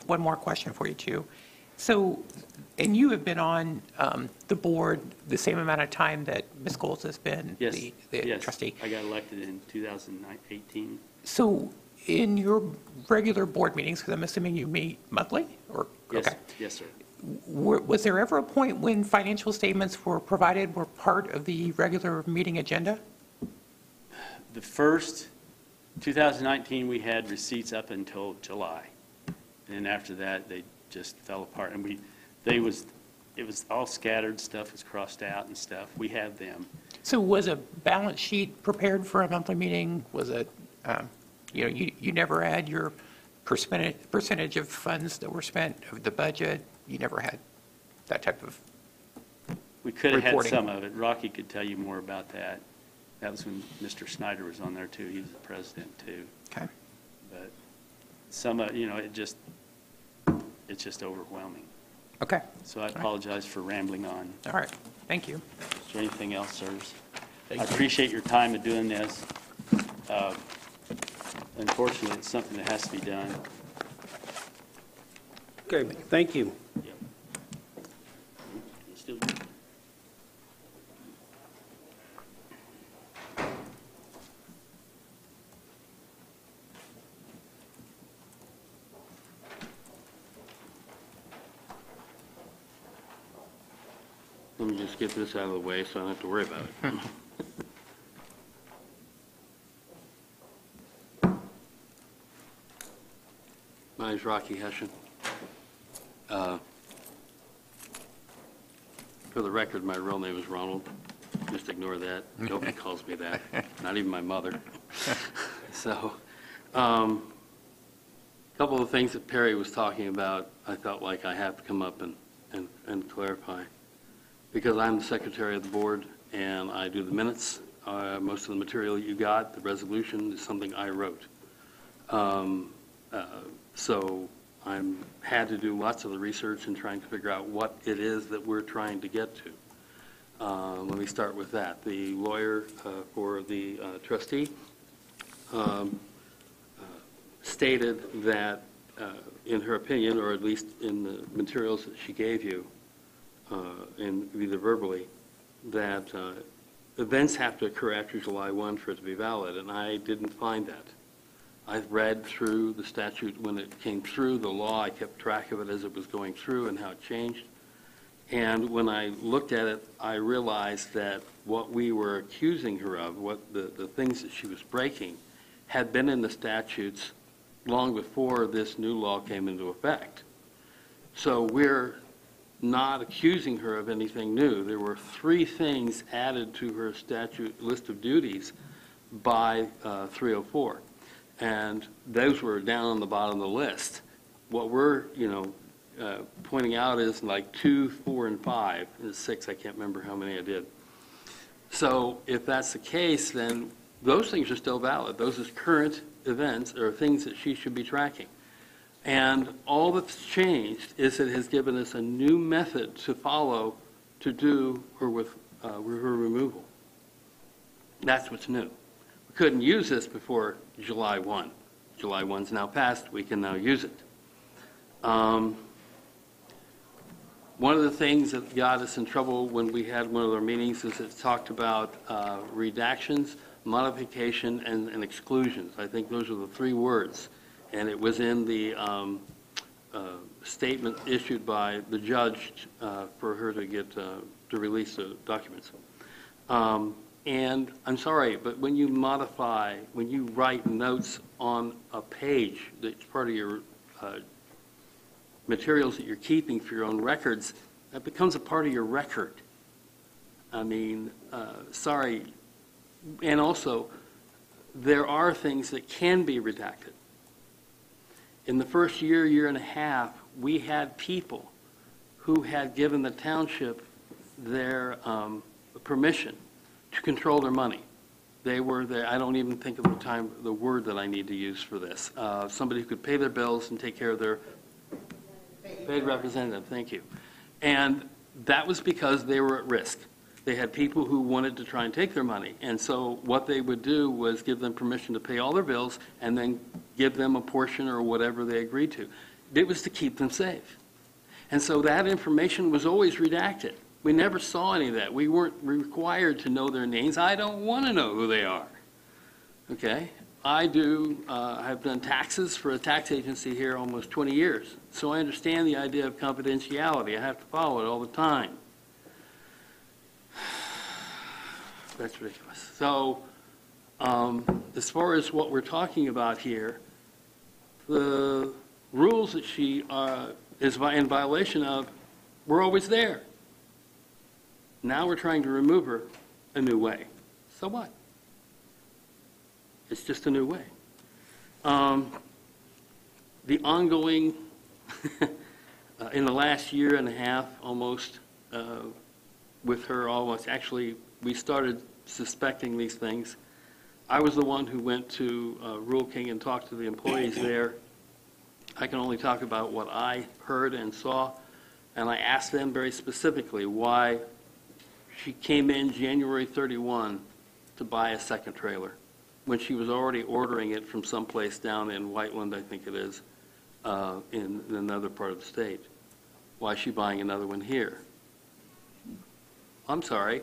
one more question for you, too. So, and you have been on the board the same amount of time that Ms. Goals has been Yes, the yes. trustee. I got elected in 2018. So in your regular board meetings, because I'm assuming you meet monthly, or? Yes, Okay. yes, sir. Was there ever a point when financial statements were part of the regular meeting agenda? The first 2019, we had receipts up until July. And then after that, they just fell apart. And it was all scattered, stuff was crossed out and stuff. We have them. So was a balance sheet prepared for a monthly meeting? Was it, you never had your percentage of funds that were spent of the budget? You never had that type of We could have had reporting. some of it. Rocky could tell you more about that. That was when Mr. Snyder was on there too. He was the president too. Okay. But some of, it's just overwhelming. Okay. So I apologize for rambling on. All right. Thank you. Is there anything else, sirs? Thank I you. appreciate your time in doing this. Unfortunately, it's something that has to be done. Okay, thank you. Yep. Still- Let me just get this out of the way so I don't have to worry about it. My name's Rocky Hessian. For the record, my real name is Ronald. Just ignore that. Nobody calls me that, not even my mother. So, couple of things that Perry was talking about, I felt like I have to come up and clarify. Because I'm the secretary of the board and I do the minutes, most of the material you got, the resolution, is something I wrote. So I had to do lots of the research and trying to figure out what it is that we're trying to get to. Let me start with that. The lawyer for the trustee stated that, in her opinion, or at least in the materials that she gave you, and either verbally, that events have to occur after July 1 for it to be valid, and I didn't find that. I've read through the statute when it came through, the law, I kept track of it as it was going through and how it changed. And when I looked at it, I realized that what we were accusing her of, what the things that she was breaking, had been in the statutes long before this new law came into effect. So we're not accusing her of anything new. There were 3 things added to her statute list of duties by 304, and those were down on the bottom of the list. What we're, pointing out is like 2, 4, and 5, and 6, I can't remember how many I did. So if that's the case, then those things are still valid. Those are current events or things that she should be tracking. And all that's changed is it has given us a new method to follow to do her with her removal. That's what's new. We couldn't use this before July 1. July 1's now passed. We can now use it. One of the things that got us in trouble when we had one of our meetings is it talked about redactions, modification, and exclusions. I think those are the 3 words. And it was in the statement issued by the judge for her to get to release the documents. And I'm sorry, but when you modify, when you write notes on a page that's part of your materials that you're keeping for your own records, that becomes a part of your record. I mean, sorry. And also, there are things that can be redacted. In the first year, year and a half, we had people who had given the township their permission to control their money. They were there, I don't even think of the word that I need to use for this. Somebody who could pay their bills and take care of their paid representative, thank you. And that was because they were at risk. They had people who wanted to try and take their money. And so what they would do was give them permission to pay all their bills and then give them a portion or whatever they agreed to. It was to keep them safe. And so that information was always redacted. We never saw any of that. We weren't required to know their names. I don't want to know who they are. Okay? I've done taxes for a tax agency here almost 20 years. So I understand the idea of confidentiality. I have to follow it all the time. That's ridiculous. So as far as what we're talking about here, the rules that she is in violation of were always there. Now we're trying to remove her a new way. So what? It's just a new way. The ongoing, in the last year and a half almost, with her almost, actually, we started suspecting these things. I was the one who went to Rural King and talked to the employees there. I can only talk about what I heard and saw, and I asked them very specifically why she came in January 31 to buy a second trailer when she was already ordering it from someplace down in Whiteland, I think it is, in another part of the state. Why is she buying another one here? I'm sorry.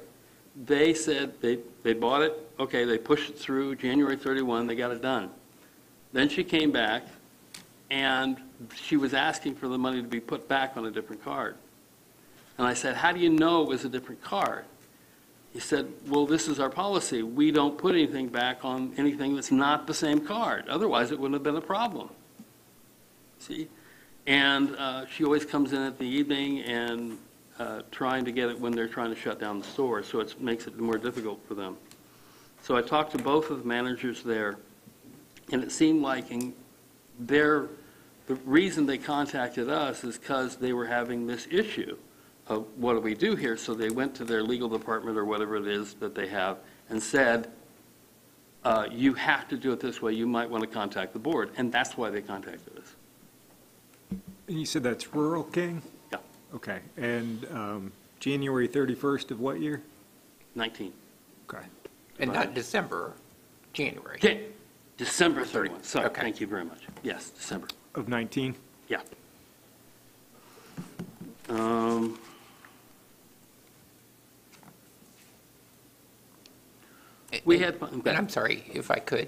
They said they bought it. Okay, they pushed it through January 31. They got it done. Then she came back, and she was asking for the money to be put back on a different card. And I said, how do you know it was a different card? He said, well, this is our policy. We don't put anything back on anything that's not the same card. Otherwise, it wouldn't have been a problem. See? And she always comes in at the evening and trying to get it when they're trying to shut down the store, so it makes it more difficult for them. So I talked to both of the managers there, and it seemed like the reason they contacted us is because they were having this issue of what do we do here? So they went to their legal department or whatever it is that they have and said, you have to do it this way. You might want to contact the board. And that's why they contacted us. And you said that's Rural King? Yeah. Okay. And January 31st of what year? 19. Okay. And not December, January. Okay. December 31. Sorry. Okay. Thank you very much. Yes, December. Of 19? Yeah. We had, And I'm sorry, if I could.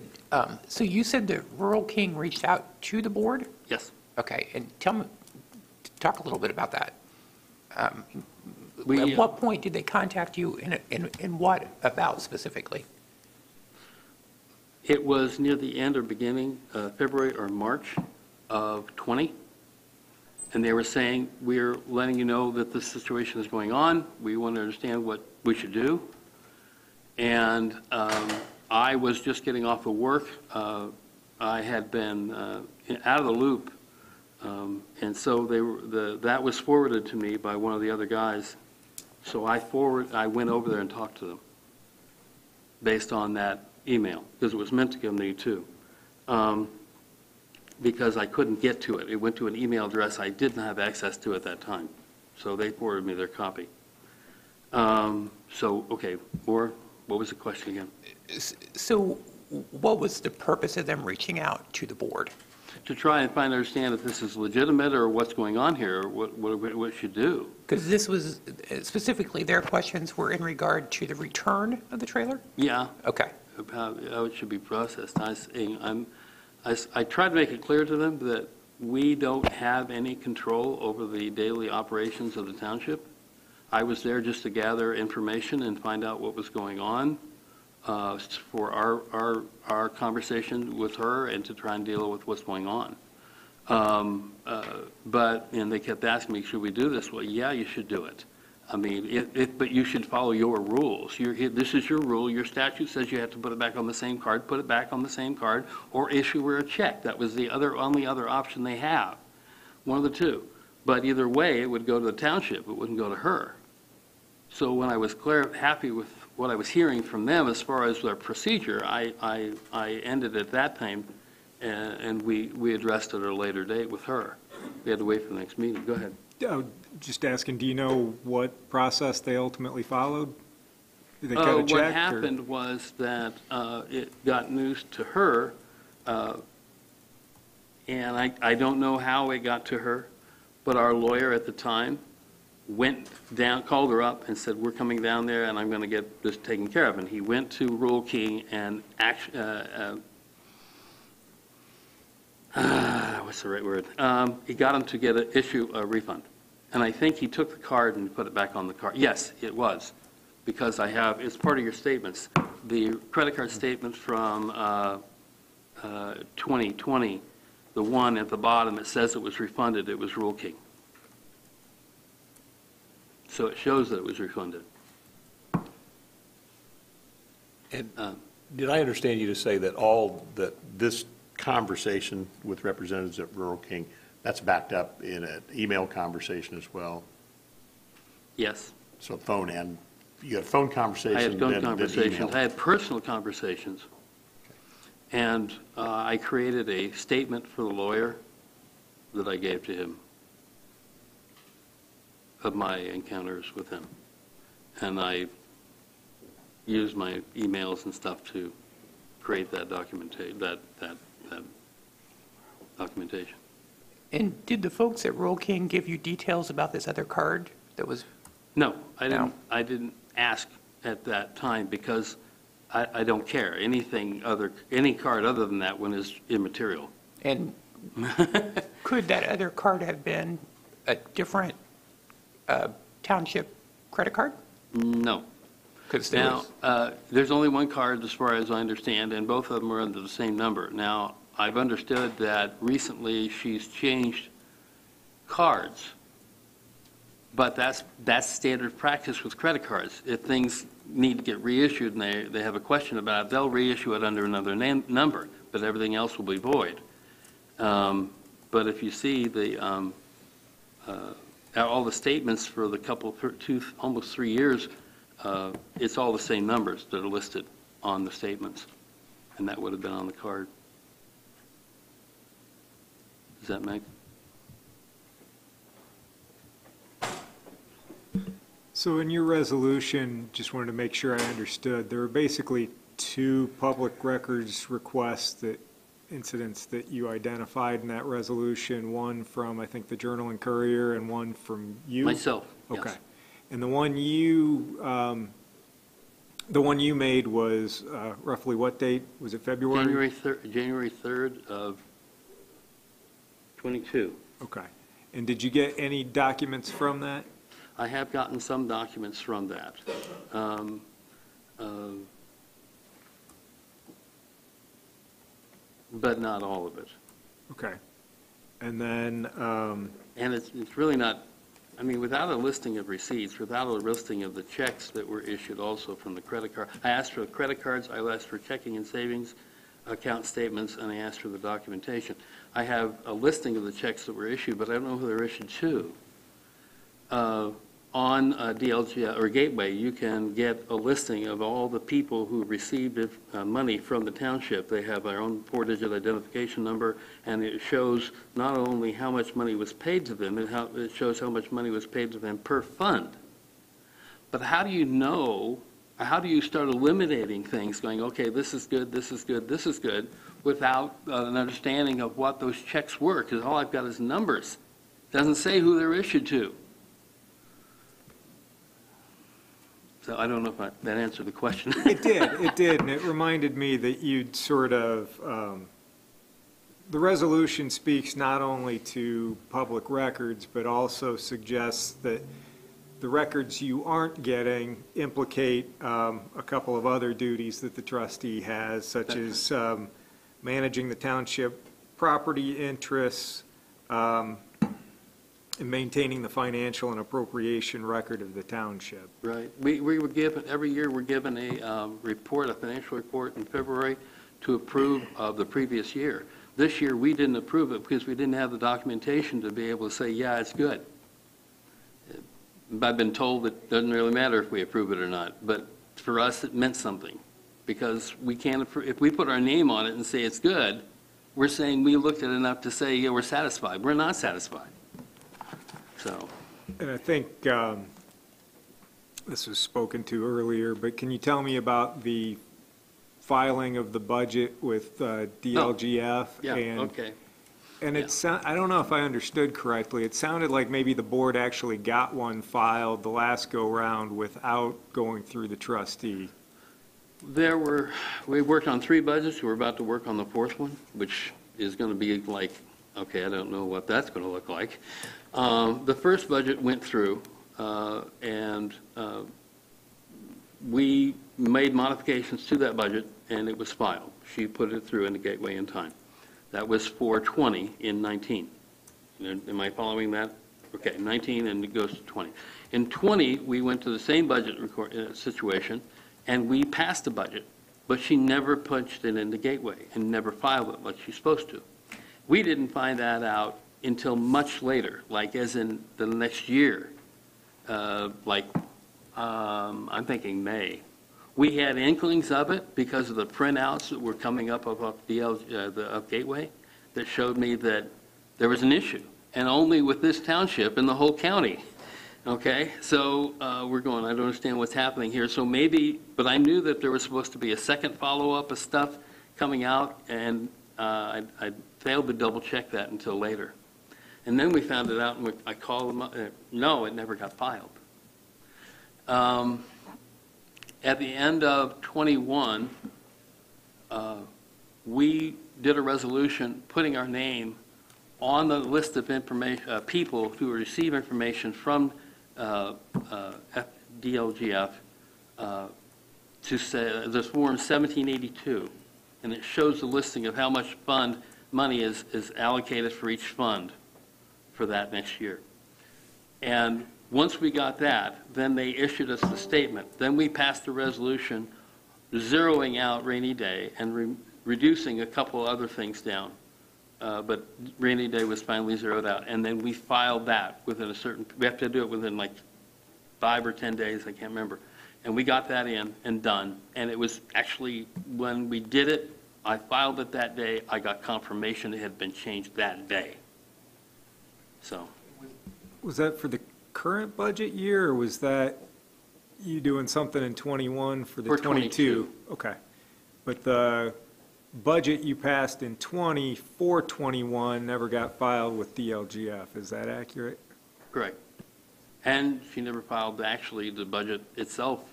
So you said that Rural King reached out to the board? yes. Okay, and talk a little bit about that. At We, what point did they contact you and what about specifically? It was near the end or beginning, February or March of '20. And they were saying, we're letting you know that this situation is going on. We want to understand what we should do. And I was just getting off of work. I had been out of the loop. And so that was forwarded to me by one of the other guys. So I went over there and talked to them based on that email, because it was meant to come to you too. Because I couldn't get to it. It went to an email address I didn't have access to at that time. So they forwarded me their copy. Okay, what was the question again? So what was the purpose of them reaching out to the board? To try and understand if this is legitimate or what's going on here, or what should do. Because this was, specifically, their questions were in regard to the return of the trailer? Yeah. Okay. How it should be processed. I tried to make it clear to them that we don't have any control over the daily operations of the township. I was there just to gather information and find out what was going on for our conversation with her and to try and deal with what's going on. And they kept asking me, should we do this? Well, yeah, you should do it. I mean, but you should follow your rules. This is your rule. Your statute says you have to put it back on the same card, put it back on the same card, or issue her a check. That was the only other option they have, one of the two. But either way, it would go to the township. It wouldn't go to her. So when I was happy with what I was hearing from them as far as their procedure, I ended at that time, and we addressed it at a later date with her. We had to wait for the next meeting. Go ahead. Just asking, do you know what process they ultimately followed? Did they cut a check? What happened was that it got news to her, and I don't know how it got to her, but our lawyer at the time went down, called her up and said, we're coming down there and I'm going to get this taken care of. And he went to Rural King and what's the right word? He got him to issue a refund. And I think he took the card and put it back on the card. Yes, it was, because it's part of your statements. The credit card statement from 2020, the one at the bottom, it says it was refunded, it was Rural King. So it shows that it was refunded. And did I understand you to say that this conversation with representatives at Rural King, that's backed up in an email conversation as well? Yes. So you had phone conversations? I had phone then conversations. email. I had personal conversations. And I created a statement for the lawyer that I gave to him of my encounters with him. And I used my emails and stuff to create that documentation. And did the folks at Rural King give you details about this other card that was? No, I didn't. No. I didn't ask at that time because I don't care. Any card other than that one is immaterial. And could that other card have been a different township credit card? No. Now, there's only one card as far as I understand, and both of them are under the same number. Now, I've understood that recently she's changed cards, but that's standard practice with credit cards. If things need to get reissued and they have a question about it, they'll reissue it under another number, but everything else will be void. But if you see all the statements for the almost 3 years, it's all the same numbers that are listed on the statements, and that would have been on the card. Does that make? So in your resolution, just wanted to make sure I understood, there were basically two public records incidents that you identified in that resolution, one from, I think, the Journal and Courier, and one from you? Myself, yes. Okay. And the one you made was roughly what date? Was it February? January 3rd of 22. Okay. And did you get any documents from that? I have gotten some documents from that. but not all of it. Okay. And then, And it's really not, I mean, without a listing of receipts, without a listing of the checks that were issued also from the credit card. I asked for credit cards, I asked for checking and savings account statements, and I asked for the documentation. I have a listing of the checks that were issued, but I don't know who they're issued to. On DLG or Gateway, you can get a listing of all the people who received money from the township. They have their own 4-digit identification number, and it shows not only how much money was paid to them, it shows how much money was paid to them per fund. But how do you know, how do you start eliminating things, going, okay, this is good, this is good, this is good, without an understanding of what those checks were? Because all I've got is numbers. It doesn't say who they're issued to. So I don't know if that answered the question. it did, and it reminded me that you'd sort of, the resolution speaks not only to public records, but also suggests that the records you aren't getting implicate a couple of other duties that the trustee has, such as managing the township property interests, and maintaining the financial and appropriation record of the township. Right. We were given, every year we're given a report, a financial report in February to approve of the previous year. This year, we didn't approve it because we didn't have the documentation to be able to say, yeah, it's good. I've been told it doesn't really matter if we approve it or not, but for us, it meant something, because we can't approve, if we put our name on it and say it's good, we're saying we looked at it enough to say, yeah, we're satisfied. We're not satisfied. So. And I think this was spoken to earlier, but can you tell me about the filing of the budget with DLGF? Yeah, and, okay. And I don't know if I understood correctly. It sounded like maybe the board actually got one filed the last go-round without going through the trustee. We worked on 3 budgets. We're about to work on the 4th one, which is going to be like, okay, I don't know what that's going to look like. The first budget went through, and we made modifications to that budget, and it was filed. She put it through in the Gateway in time. That was for 20 in 19. Am I following that? Okay, 19, and it goes to 20. In 20, we went to the same budget situation, and we passed the budget, but she never punched it in the Gateway and never filed it like she's supposed to. We didn't find that out until much later, like as in the next year, I'm thinking May. We had inklings of it because of the printouts that were coming up of Gateway that showed me that there was an issue, and only with this township in the whole county. Okay, so we're going, I don't understand what's happening here. So maybe, but I knew that there was supposed to be a second follow-up of stuff coming out, and I failed to double-check that until later. And then we found it out, and I called them up. No, it never got filed. At the end of 21, we did a resolution putting our name on the list of information, people who receive information from DLGF to say, there's Form 1782, and it shows the listing of how much money is allocated for each fund for that next year. And once we got that, then they issued us the statement. Then we passed a resolution zeroing out rainy day and reducing a couple other things down. But rainy day was finally zeroed out. And then we filed that within we have to do it within like 5 or 10 days, I can't remember. And we got that in and done. And it was actually, when we did it, I filed it that day. I got confirmation it had been changed that day. So. Was that for the current budget year, or was that you doing something in 21 for the 22? Okay. But the budget you passed in 20 for 21 never got filed with DLGF. Is that accurate? Correct. And she never filed actually the budget itself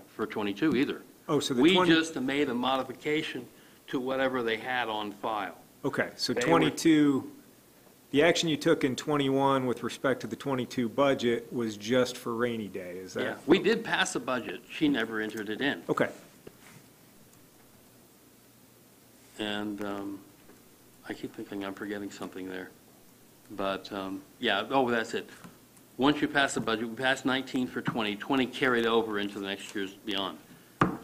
for 22 either. Oh, so the we just made a modification to whatever they had on file. Okay, so 22, the action you took in 21 with respect to the 22 budget was just for rainy day, is that? Yeah, we did pass a budget. She never entered it in. Okay. And I keep thinking I'm forgetting something there. But, yeah, oh, that's it. Once you pass the budget, we passed 19 for 20, 20 carried over into the next year's beyond.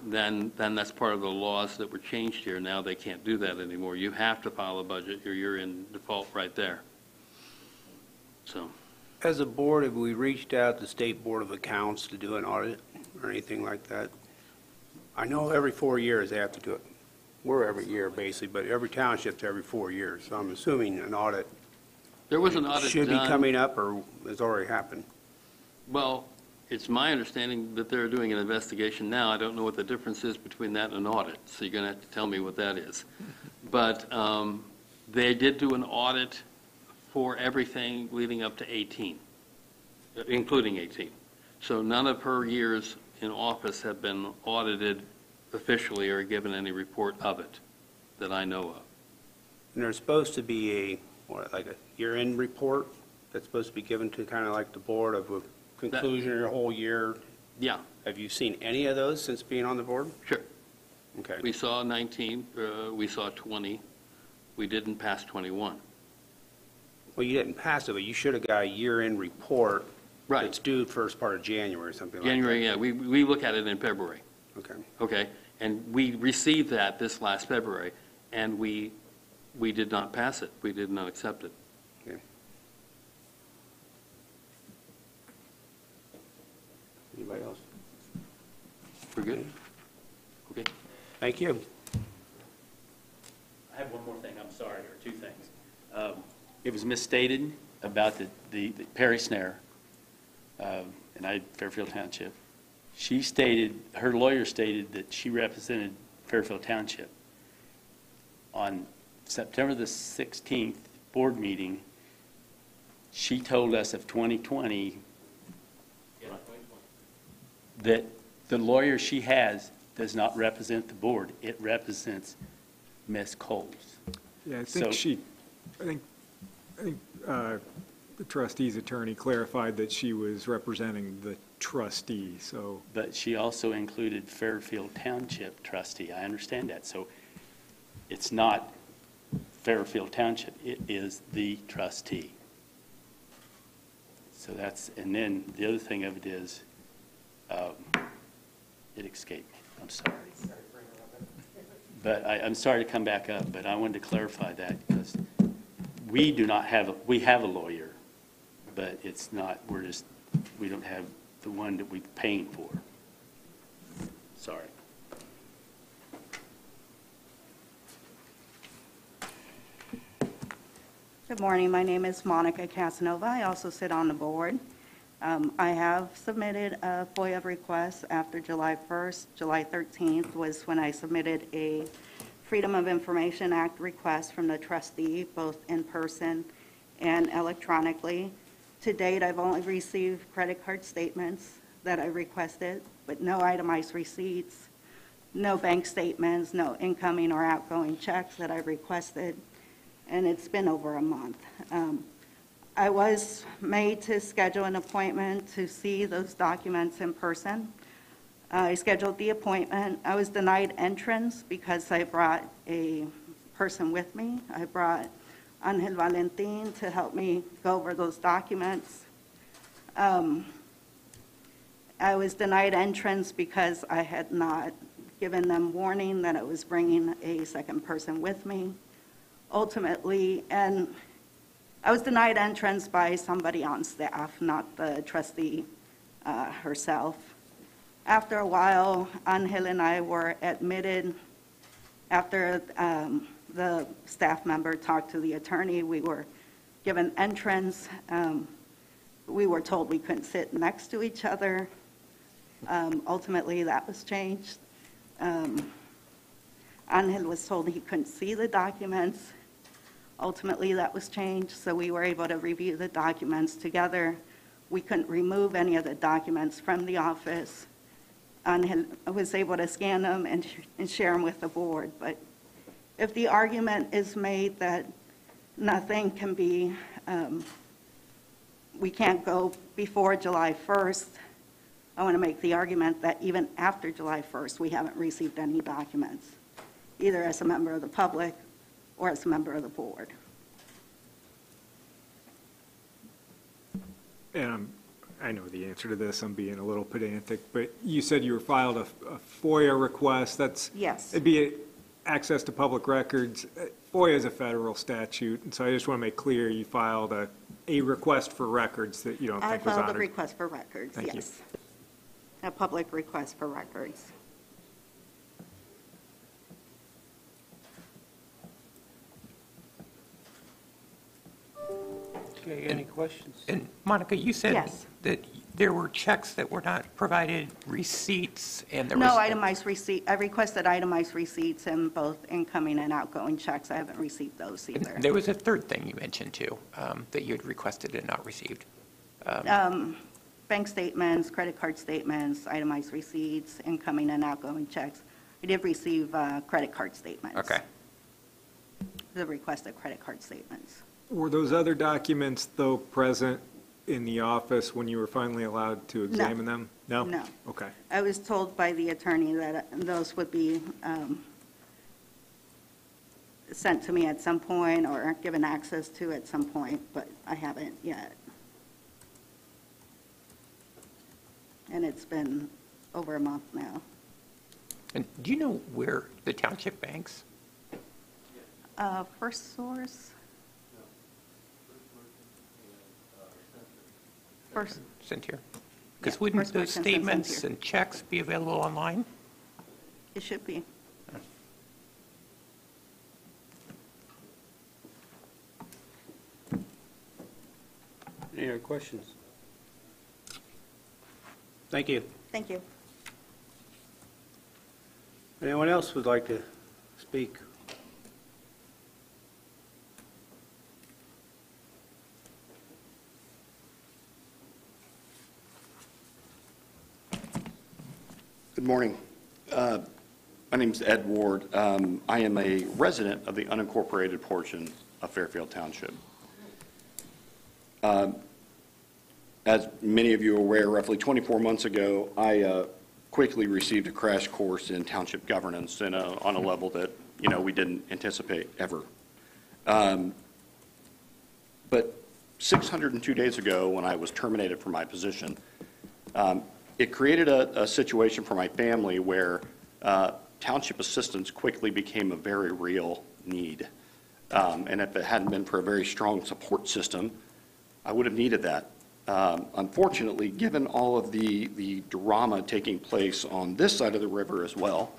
Then that's part of the laws that were changed here. Now they can't do that anymore. You have to file a budget or you're in default right there. So, As a board, have we reached out to State Board of Accounts to do an audit or anything like that? I know every 4 years they have to do it. We're every year, basically, but every township's every 4 years. So I'm assuming an audit there was an audit should be done. coming up or has already happened. Well, it's my understanding that they're doing an investigation now. I don't know what the difference is between that and an audit, so you're going to have to tell me what that is. But they did do an audit for everything leading up to 18, including 18. So none of her years in office have been audited officially or given any report of it that I know of. And there's supposed to be like a year-end report that's supposed to be given to kind of like the board of a conclusion of your whole year. Yeah, Have you seen any of those since being on the board? sure. Okay. We saw 19, we saw 20. We didn't pass 21. Well, you didn't pass it, but you should have got a year-end report. Right. It's due first part of January or something like that. January, yeah, we look at it in February, Okay. okay? And we received that this last February, and we did not pass it. We did not accept it. Okay. Anybody else? We're good? Okay. Thank you. I have one more thing, I'm sorry, or two things. It was misstated about the Perry Snare, and Fairfield Township. She stated, her lawyer stated that she represented Fairfield Township. On September the 16th board meeting, she told us of 2020 that the lawyer she has does not represent the board. It represents Ms. Coles. Yeah, I So- think I think the trustee's attorney clarified that she was representing the trustee, so. But she also included Fairfield Township trustee. I understand that. So it's not Fairfield Township. It is the trustee. So that's, and then the other thing of it is, it escaped me. I'm sorry. But I'm sorry to come back up, but I wanted to clarify that because we do not have, we have a lawyer, but it's not, we don't have the one that we're paying for. Sorry. Good morning. My name is Monica Casanova. I also sit on the board. I have submitted a FOIA request after July 1st. July 13th was when I submitted a Freedom of Information Act request from the trustee, both in person and electronically. To date, I've only received credit card statements that I requested, but no itemized receipts, no bank statements, no incoming or outgoing checks that I requested, and it's been over a month. I was made to schedule an appointment to see those documents in person. I scheduled the appointment. I was denied entrance because I brought a person with me. I brought Angel Valentin to help me go over those documents. I was denied entrance because I had not given them warning that I was bringing a second person with me. Ultimately, and I was denied entrance by somebody on staff, not the trustee herself. After a while, Angel and I were admitted. After the staff member talked to the attorney, we were given entrance. We were told we couldn't sit next to each other. Ultimately, that was changed. Angel was told he couldn't see the documents. Ultimately, that was changed, so we were able to review the documents together. We couldn't remove any of the documents from the office. Angel was able to scan them and share them with the board. But if the argument is made that nothing can be, we can't go before July 1st, I want to make the argument that even after July 1st, we haven't received any documents, either as a member of the public or as a member of the board. And I know the answer to this, I'm being a little pedantic, but you said you were filed a FOIA request. Yes. It'd be access to public records. FOIA is a federal statute, and so I just want to make clear you filed a request for records that you don't I think was filed a honored. request for records, Thank you. yes. A public request for records. Okay, any questions? And Monica, you said Yes. that there were checks that were not provided, receipts, and there was... No itemized receipt, I requested itemized receipts in both incoming and outgoing checks. I haven't received those And either. there was a third thing you mentioned, too, that you had requested and not received. Bank statements, credit card statements, itemized receipts, incoming and outgoing checks. I did receive credit card statements. Okay. The requested credit card statements. Were those other documents, though, present in the office when you were finally allowed to examine them? No? No. Okay. I was told by the attorney that those would be sent to me at some point or given access to at some point, but I haven't yet. And it's been over a month now. And do you know where the township banks? First Source? First, Sent here? Because Yeah, wouldn't First those Merchants and statements Center. and checks be available online? it should be. Any other questions? Thank you. Thank you. Anyone else would like to speak? Good morning. My name's Ed Ward. I am a resident of the unincorporated portion of Fairfield Township. As many of you are aware, roughly 24 months ago, I quickly received a crash course in township governance on a level that, we didn't anticipate ever. But 602 days ago, when I was terminated from my position, it created a situation for my family where Township Assistance quickly became a very real need. And if it hadn't been for a very strong support system, I would have needed that. Unfortunately, given all of the drama taking place on this side of the river as well,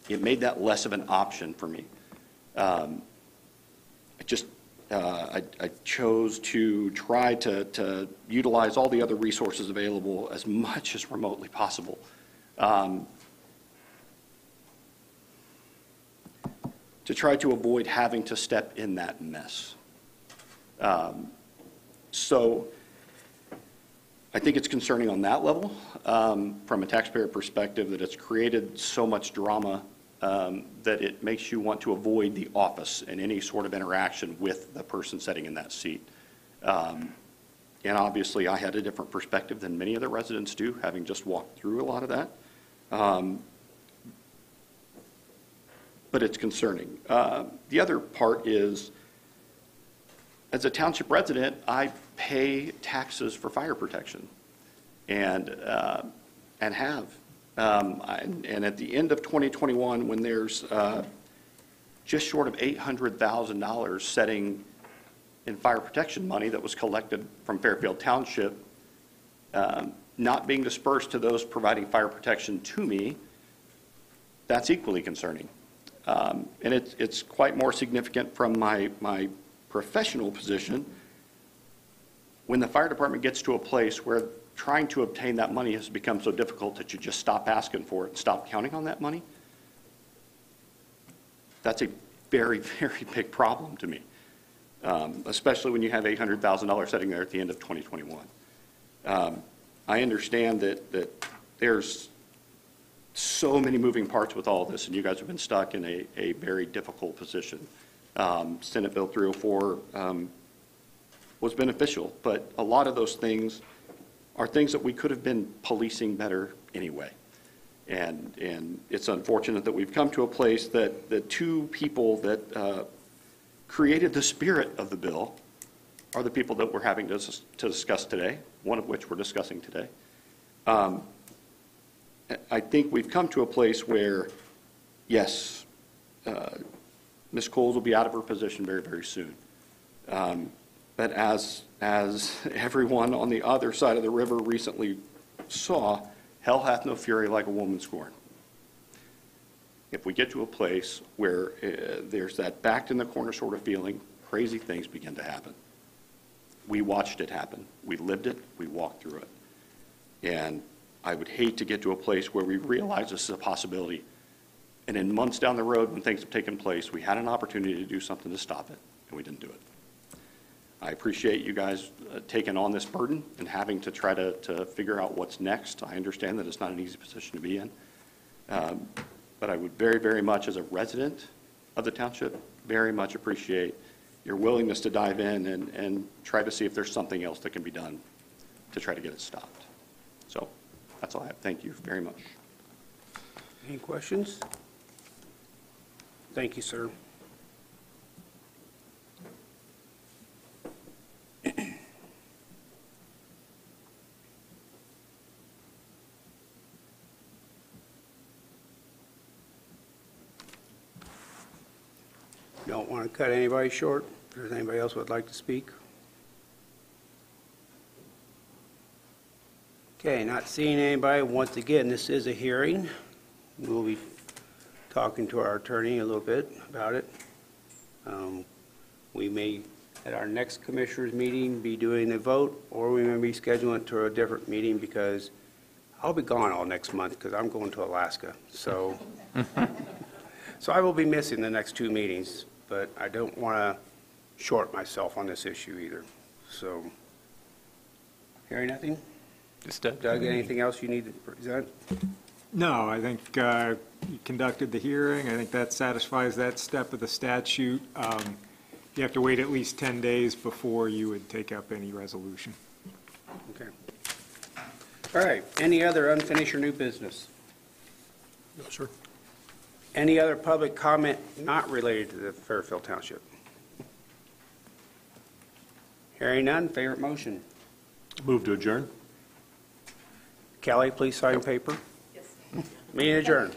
it made that less of an option for me. I chose to try to utilize all the other resources available as much as remotely possible. To try to avoid having to step in that mess. So I think it's concerning on that level, from a taxpayer perspective, that it's created so much drama that it makes you want to avoid the office and any sort of interaction with the person sitting in that seat. And obviously, I had a different perspective than many of the residents do, having just walked through a lot of that. But it's concerning. The other part is, as a township resident, I pay taxes for fire protection, and have. And at the end of 2021, when there's just short of $800,000 setting in fire protection money that was collected from Fairfield Township, not being dispersed to those providing fire protection to me, that's equally concerning. And it's quite more significant from my professional position when the fire department gets to a place where trying to obtain that money has become so difficult that you just stop asking for it and stop counting on that money. That's a very, very big problem to me, especially when you have $800,000 sitting there at the end of 2021. I understand that there's so many moving parts with all this, and you guys have been stuck in a very difficult position. Senate Bill 304 was beneficial, but a lot of those things are things that we could have been policing better anyway. And it's unfortunate that we've come to a place that the two people that created the spirit of the bill are the people that we're having to discuss today, one of which we're discussing today. I think we've come to a place where, yes, Ms. Coles will be out of her position very, very soon. But as everyone on the other side of the river recently saw, hell hath no fury like a woman scorned. If we get to a place where there's that backed in the corner sort of feeling, crazy things begin to happen. We watched it happen. We lived it. We walked through it. And I would hate to get to a place where we realize this is a possibility. And in months down the road, when things have taken place, we had an opportunity to do something to stop it, and we didn't do it. I appreciate you guys taking on this burden and having to try to figure out what's next. I understand that it's not an easy position to be in. But I would very, very much, as a resident of the township, very much appreciate your willingness to dive in and try to see if there's something else that can be done to try to get it stopped. So that's all I have. Thank you very much. Any questions? Thank you, sir. Don't want to cut anybody short. If there's anybody else who would like to speak. Okay, not seeing anybody. Once again, this is a hearing. We'll be talking to our attorney a little bit about it. We may, at our next commissioners meeting, be doing a vote, or we may be scheduling it to a different meeting because I'll be gone all next month because I'm going to Alaska. So, so I will be missing the next two meetings, but I don't want to short myself on this issue either. So, hearing nothing? Doug, anything else you need to present? No, I think you conducted the hearing. I think that satisfies that step of the statute. You have to wait at least 10 days before you would take up any resolution. Okay. All right. Any other unfinished or new business? No, sir. Any other public comment not related to the Fairfield Township? Hearing none, favorite motion. Move to adjourn. Kelly, please sign paper. Yes. Meeting adjourned.